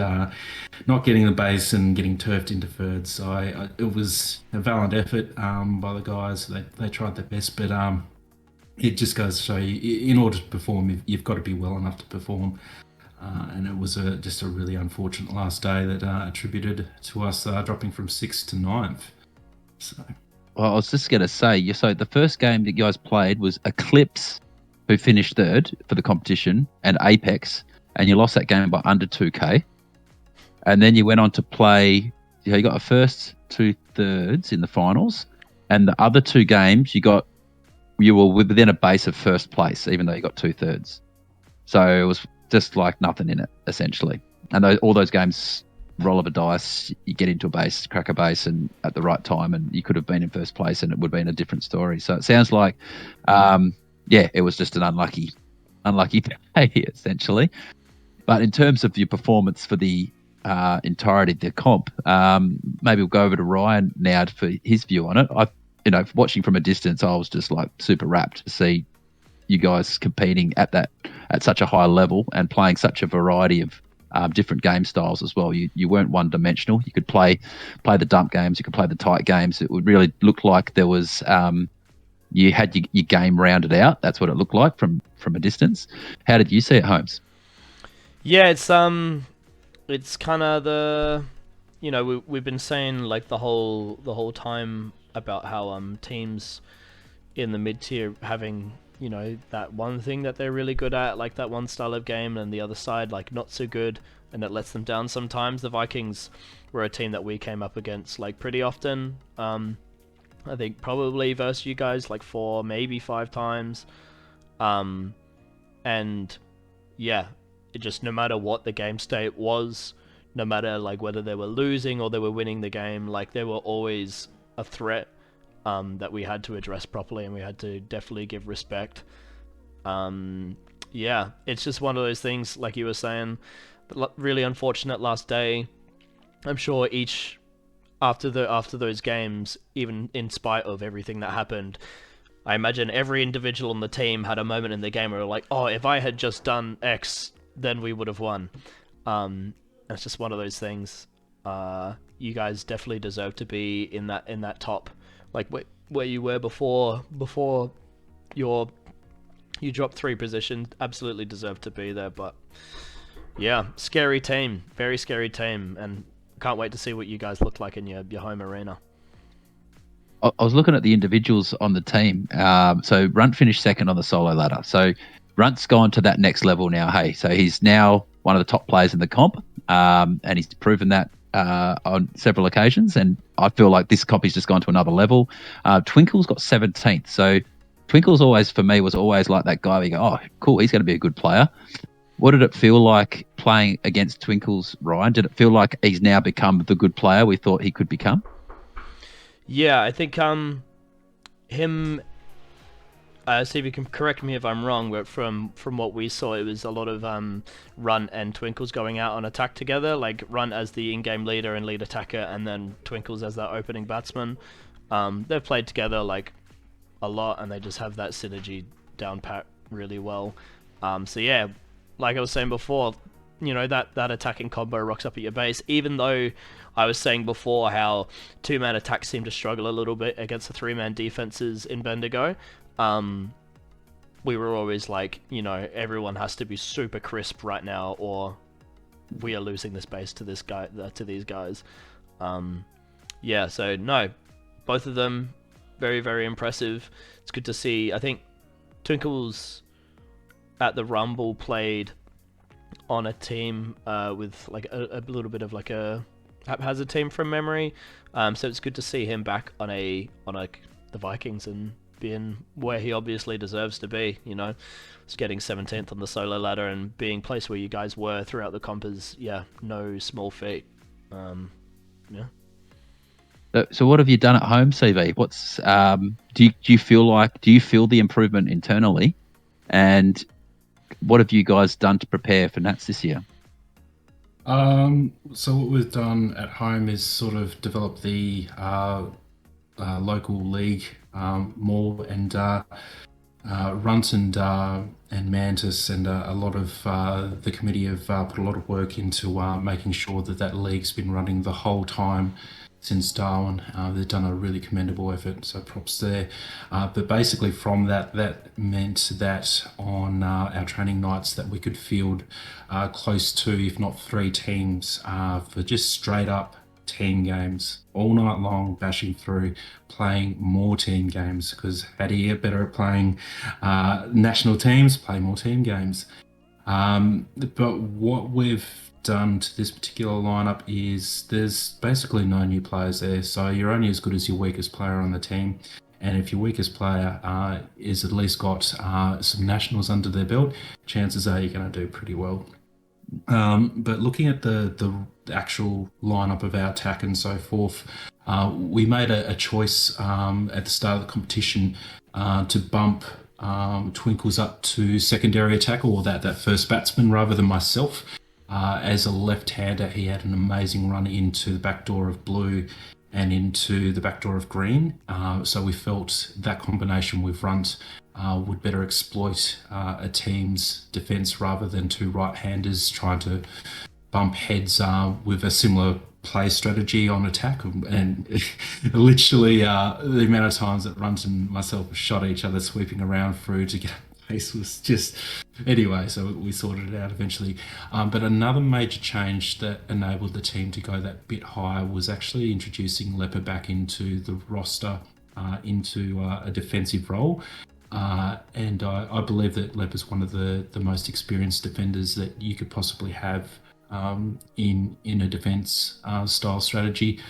not getting the base and getting turfed into third. So it was a valiant effort by the guys. They tried their best, but it just goes to show you, in order to perform, you've got to be well enough to perform. And it was just a really unfortunate last day that attributed to us dropping from 6th to 9th. So. Well, I was just going to say, so the first game that you guys played was Eclipse, who finished third for the competition, and Apex, and you lost that game by under 2K. And then you went on to play, you got a first, 2 thirds in the finals, and the other 2 games you were within a base of first place, even though you got 2 thirds. So it was just like nothing in it, essentially. And all those games, roll of a dice, you get into a base, crack a base, and at the right time, and you could have been in first place, and it would have been a different story. So it sounds like, it was just an unlucky day, essentially. But in terms of your performance for the entirety of the comp, maybe we'll go over to Ryan now for his view on it. Watching from a distance, I was just like super rapt to see you guys competing at such a high level and playing such a variety of different game styles as well. You weren't one dimensional. You could play the dump games. You could play the tight games. It would really look like there was you had your game rounded out. That's what it looked like from a distance. How did you see it, Holmes? Yeah, it's kind of the we've been saying like the whole time about how teams in the mid tier having that one thing that they're really good at, like that one style of game, and the other side like not so good, and that lets them down sometimes. The Vikings were a team that we came up against like pretty often. I think probably versus you guys like 4, maybe 5 times. And yeah, it just, no matter what the game state was, no matter like whether they were losing or they were winning the game, like they were always a threat that we had to address properly, and we had to definitely give respect. Yeah, it's just one of those things, like you were saying, really unfortunate last day. I'm sure after those games, even in spite of everything that happened, I imagine every individual on the team had a moment in the game where like, oh, if I had just done X, then we would have won. It's just one of those things. You guys definitely deserve to be in that top, like where you were before you dropped 3 positions. Absolutely deserve to be there. But yeah, scary team, very scary team, and can't wait to see what you guys look like in your home arena. I was looking at the individuals on the team. So Runt finished second on the solo ladder. So Runt's gone to that next level now. Hey, so he's now one of the top players in the comp, and he's proven that on several occasions. And I feel like this comp has just gone to another level. Twinkle's got 17th. So Twinkle's always, for me, was always like that guy where you go, oh, cool, he's going to be a good player. What did it feel like playing against Twinkle's, Ryan? Did it feel like he's now become the good player we thought he could become? Yeah, I think him. See if you can correct me if I'm wrong, but from what we saw, it was a lot of Runt and Twinkles going out on attack together, like Runt as the in-game leader and lead attacker, and then Twinkles as that opening batsman. They've played together like a lot, and they just have that synergy down pat really well. So yeah, like I was saying before, that attacking combo rocks up at your base, even though I was saying before how 2-man attacks seem to struggle a little bit against the 3-man defenses in Bendigo. we were always like, everyone has to be super crisp right now, or we are losing the space to these guys. Yeah, so no, both of them very, very impressive. It's good to see. I think Twinkles at the Rumble played on a team with like a little bit of like a haphazard team from memory. So it's good to see him back on the Vikings and being where he obviously deserves to be. It's getting 17th on the solo ladder and being placed where you guys were throughout the comp is no small feat. Yeah. So what have you done at home, CV? What's do you feel the improvement internally, and what have you guys done to prepare for Nats this year? So what we've done at home is sort of develop the local league more, and Runt and Mantis and a lot of the committee have put a lot of work into making sure that league's been running the whole time since Darwin. They've done a really commendable effort, so props there. But basically from that meant that on our training nights that we could field close to, if not 3 teams for just straight up team games all night long, bashing through, playing more team games, because how do you get better at playing national teams? Play more team games. But what we've done to this particular lineup is there's basically no new players there, so you're only as good as your weakest player on the team. And if your weakest player is at least got some nationals under their belt, chances are you're going to do pretty well. But looking at the actual lineup of our attack and so forth, we made a choice at the start of the competition to bump Twinkles up to secondary attack, or that first batsman, rather than myself. As a left-hander, he had an amazing run into the back door of blue and into the back door of green. So we felt that combination with Runt would better exploit a team's defence rather than 2 right-handers trying to bump heads with a similar play strategy on attack. And literally the amount of times that Runt and myself shot each other sweeping around through to get pace was just... Anyway, so we sorted it out eventually. But another major change that enabled the team to go that bit higher was actually introducing Leper back into the roster, into a defensive role. And I believe that Leper's one of the most experienced defenders that you could possibly have in a defence style strategy.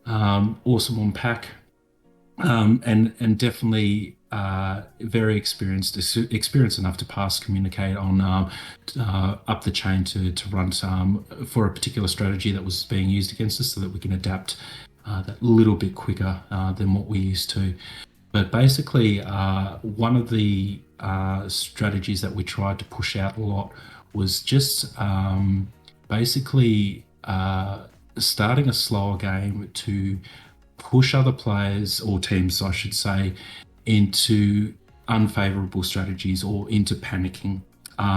Awesome on pack, and definitely very experienced enough to pass communicate on up the chain to run for a particular strategy that was being used against us, so that we can adapt that little bit quicker than what we used to. But basically, one of the strategies that we tried to push out a lot was just basically starting a slower game to push other players, or teams I should say, into unfavourable strategies or into panicking.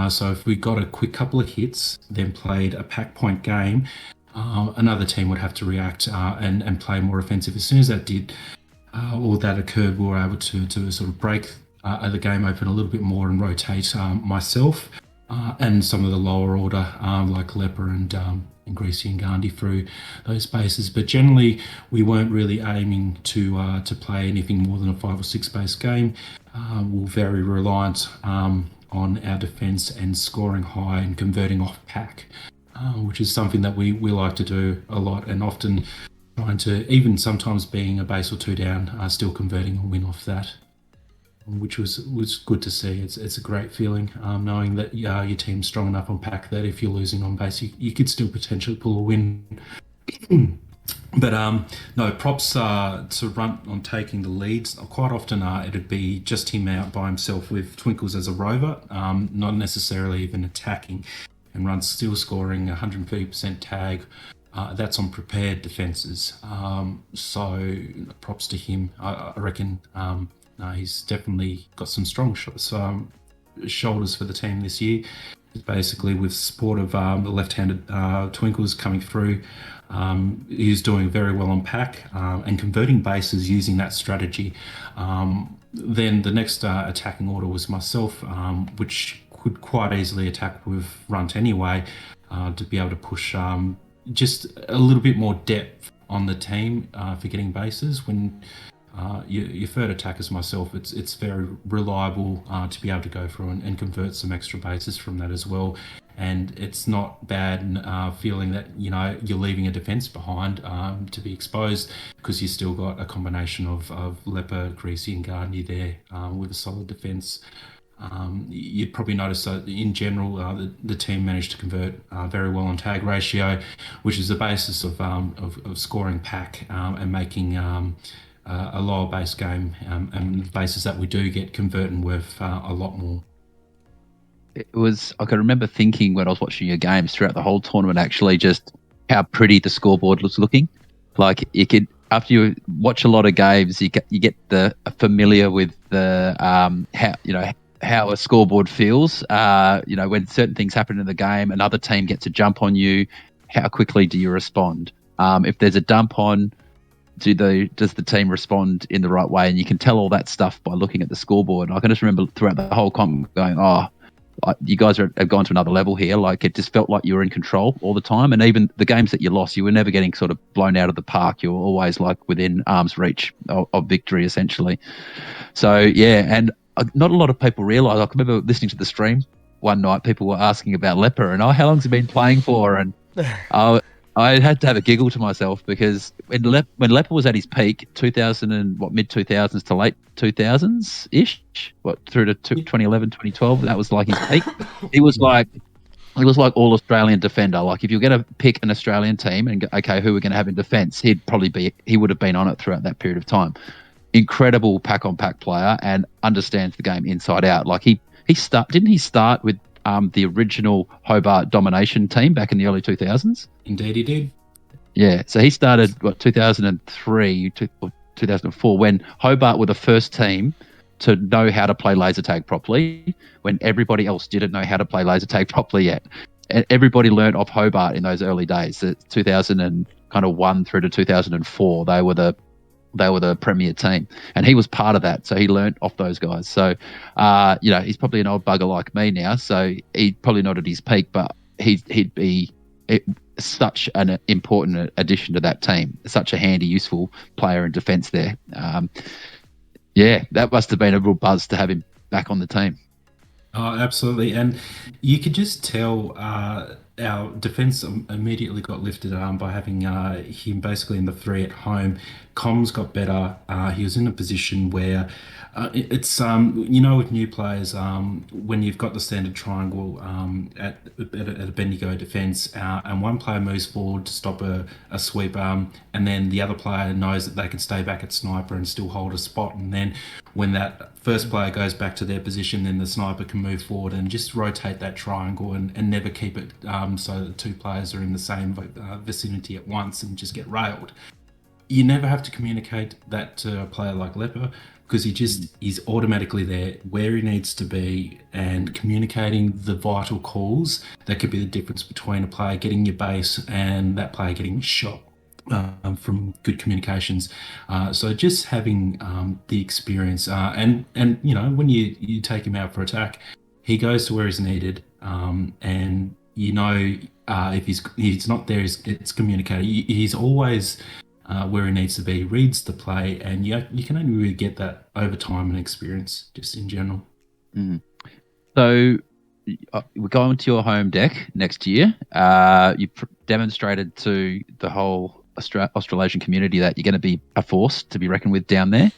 So if we got a quick couple of hits, then played a pack point game, another team would have to react and play more offensive. As soon as that did, or that occurred, we were able to sort of break the game open a little bit more and rotate myself and some of the lower order like Leper and Greasy and Gandhi through those spaces. But generally, we weren't really aiming to play anything more than a 5 or 6 base game. We're very reliant on our defence and scoring high and converting off pack, which is something that we like to do a lot, and often trying to, even sometimes being a base or 2 down, still converting a win off that, which was good to see. It's a great feeling knowing that your team's strong enough on pack that if you're losing on base, you could still potentially pull a win. But no, props to Runt on taking the leads. Quite often it'd be just him out by himself with Twinkles as a rover, not necessarily even attacking, and Runt's still scoring 130% tag. That's on prepared defences. So props to him. I reckon he's definitely got some strong shoulders for the team this year. Basically, with support of the left-handed Twinkles coming through, he's doing very well on pack and converting bases using that strategy. then the next attacking order was myself, which could quite easily attack with Runt anyway, to be able to push just a little bit more depth on the team for getting bases. When your third attackers, myself, it's very reliable to be able to go through and convert some extra bases from that as well. And it's not bad feeling that you're leaving a defence behind to be exposed, because you still got a combination of Leper, Greasy, and Gardner there with a solid defence. You'd probably notice that in general, the team managed to convert very well on tag ratio, which is the basis of scoring pack and making a lower base game, and the bases that we do get converting worth a lot more. I can remember thinking when I was watching your games throughout the whole tournament, actually, just how pretty the scoreboard was looking. Like, you could, after you watch a lot of games, you get familiar with the how a scoreboard feels. When certain things happen in the game, another team gets a jump on you, how quickly do you respond? If there's a dump on, does the team respond in the right way? And you can tell all that stuff by looking at the scoreboard. I can just remember throughout the whole comp going, you guys have gone to another level here. Like, it just felt like you were in control all the time. And even the games that you lost, you were never getting sort of blown out of the park. You were always like within arm's reach of victory, essentially. So, yeah. And not a lot of people realise. I can remember listening to the stream one night, people were asking about Leper and, how long's he been playing for? And I had to have a giggle to myself, because when Leper was at his peak, 2000 and mid 2000s to late 2000s ish, through to 2011, 2012, that was like his peak. He was like all Australian defender. Like, if you're going to pick an Australian team and go, okay, who we're going to have in defence, he would have been on it throughout that period of time. Incredible pack on pack player, and understands the game inside out. Like, didn't he start with the original Hobart domination team back in the early 2000s? Indeed, he did. Yeah, so he started 2003 to 2004, when Hobart were the first team to know how to play laser tag properly, when everybody else didn't know how to play laser tag properly yet. And everybody learned off Hobart in those early days. 2001 through to 2004, they were the premier team, and he was part of that. So he learnt off those guys. So, he's probably an old bugger like me now. So he'd probably not at his peak, but he'd be such an important addition to that team. Such a handy, useful player in defence there. That must have been a real buzz to have him back on the team. Oh, absolutely. And you could just tell our defence immediately got lifted by having him basically in the three at home. Comms got better. He was in a position where it's with new players, when you've got the standard triangle at a Bendigo defence, and one player moves forward to stop a sweep, and then the other player knows that they can stay back at sniper and still hold a spot, and then when that first player goes back to their position, then the sniper can move forward and just rotate that triangle and never keep it so that two players are in the same vicinity at once and just get railed. You never have to communicate that to a player like Leper, because he's automatically there where he needs to be, and communicating the vital calls that could be the difference between a player getting your base and that player getting shot from good communications. So just having the experience, and when you take him out for attack, he goes to where he's needed, and if he's not there, it's communicated. He's always where he needs to be, reads the play, and you can only really get that over time and experience, just in general. So we're going to your home deck next year. You demonstrated to the whole Australasian community that you're going to be a force to be reckoned with down there.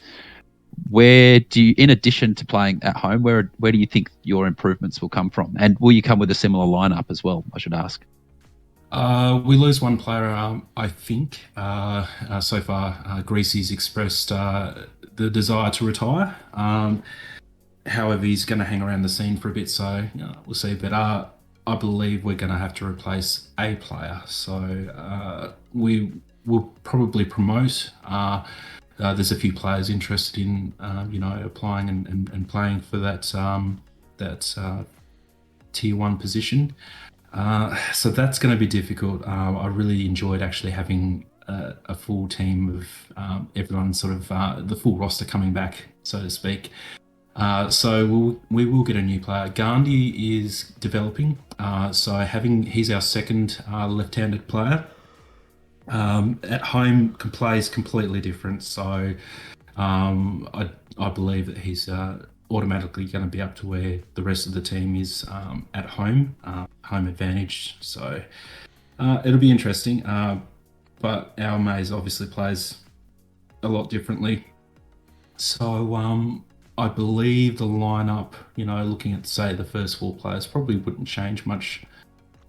Where do you, in addition to playing at home, where do you think your improvements will come from? And will you come with a similar lineup as well, I should ask? We lose one player, I think. So far, Greasy's expressed the desire to retire. However, he's going to hang around the scene for a bit, so we'll see. But I believe we're going to have to replace a player. So we will probably promote. There's a few players interested in, applying and playing for that tier 1 position. So that's going to be difficult. I really enjoyed actually having a full team of everyone, sort of the full roster coming back so to speak. So we will get a new player. Gandhi is developing, so he's our second left-handed player. At home, plays completely different. So I believe that he's automatically going to be up to where the rest of the team is at home, home advantage. So it'll be interesting. But our Maze obviously plays a lot differently. So I believe the lineup, looking at, say, the first 4 players, probably wouldn't change much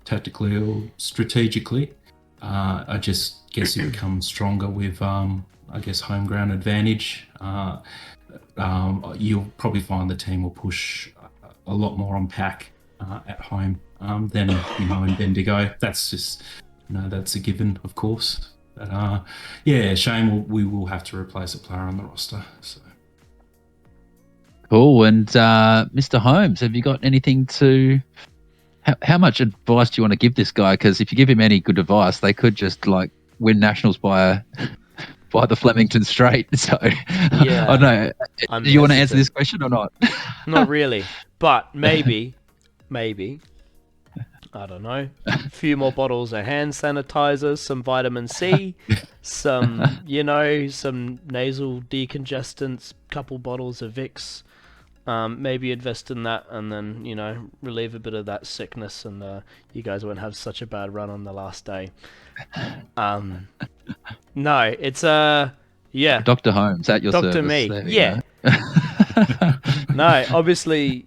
tactically or strategically. I just guess it becomes stronger with, home ground advantage. You'll probably find the team will push a lot more on pack at home than in Bendigo. That's just, that's a given, of course. But shame we will have to replace a player on the roster. So. Cool. And Mr. Holmes, have you got anything to... How much advice do you want to give this guy? Because if you give him any good advice, they could just win nationals by the Flemington Straight. So Yeah, I don't know. Do you want to answer this question or not? Not really, but maybe, I don't know. A few more bottles of hand sanitizer, some vitamin C, some nasal decongestants, couple bottles of Vicks. Maybe invest in that, and then relieve a bit of that sickness, and you guys won't have such a bad run on the last day. No, it's Dr. Holmes at your Dr. service. Me, There we yeah. No, obviously,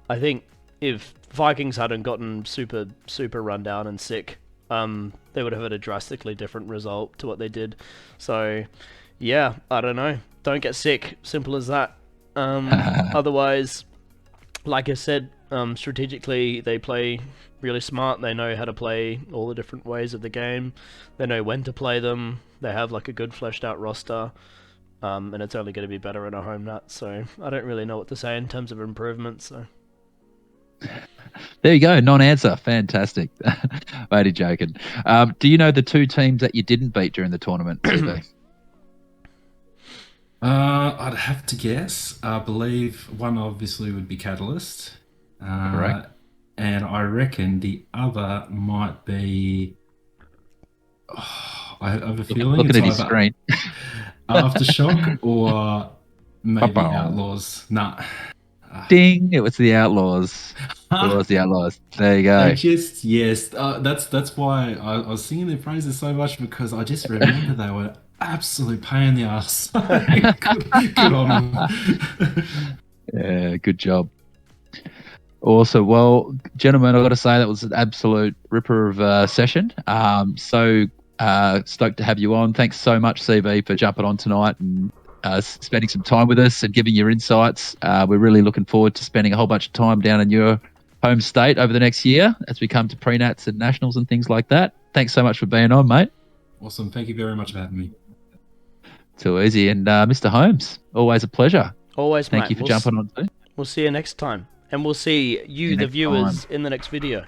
I think if Vikings hadn't gotten super run down and sick, they would have had a drastically different result to what they did. So, yeah, I don't know. Don't get sick. Simple as that. Otherwise, like I said, strategically they play really smart. They know how to play all the different ways of the game. They know when to play them. They have a good fleshed out roster, and it's only going to be better in a home nut. So I don't really know what to say in terms of improvements. So there you go, non-answer. Fantastic. Only joking. Do you know the 2 teams that you didn't beat during the tournament? I'd have to guess. I believe one obviously would be Catalyst. Correct. And I reckon the other might be... I have a feeling looking it's at his either screen. Aftershock or maybe Outlaws. Nah. Ding! It was the Outlaws. It was the Outlaws. There you go. Yes. That's why I was singing their praises so much, because I just remember they were absolute pain in the ass. good on them. Yeah, good job. Awesome. Well, gentlemen, I've got to say that was an absolute ripper of a session. So stoked to have you on. Thanks so much, CV, for jumping on tonight and spending some time with us and giving your insights. We're really looking forward to spending a whole bunch of time down in your home state over the next year as we come to pre-nats and nationals and things like that. Thanks so much for being on, mate. Awesome. Thank you very much for having me. Too easy. And Mr. Holmes, always a pleasure. Always, Thank you for jumping on too. We'll see you next time. And we'll see you, the viewers, in the next video.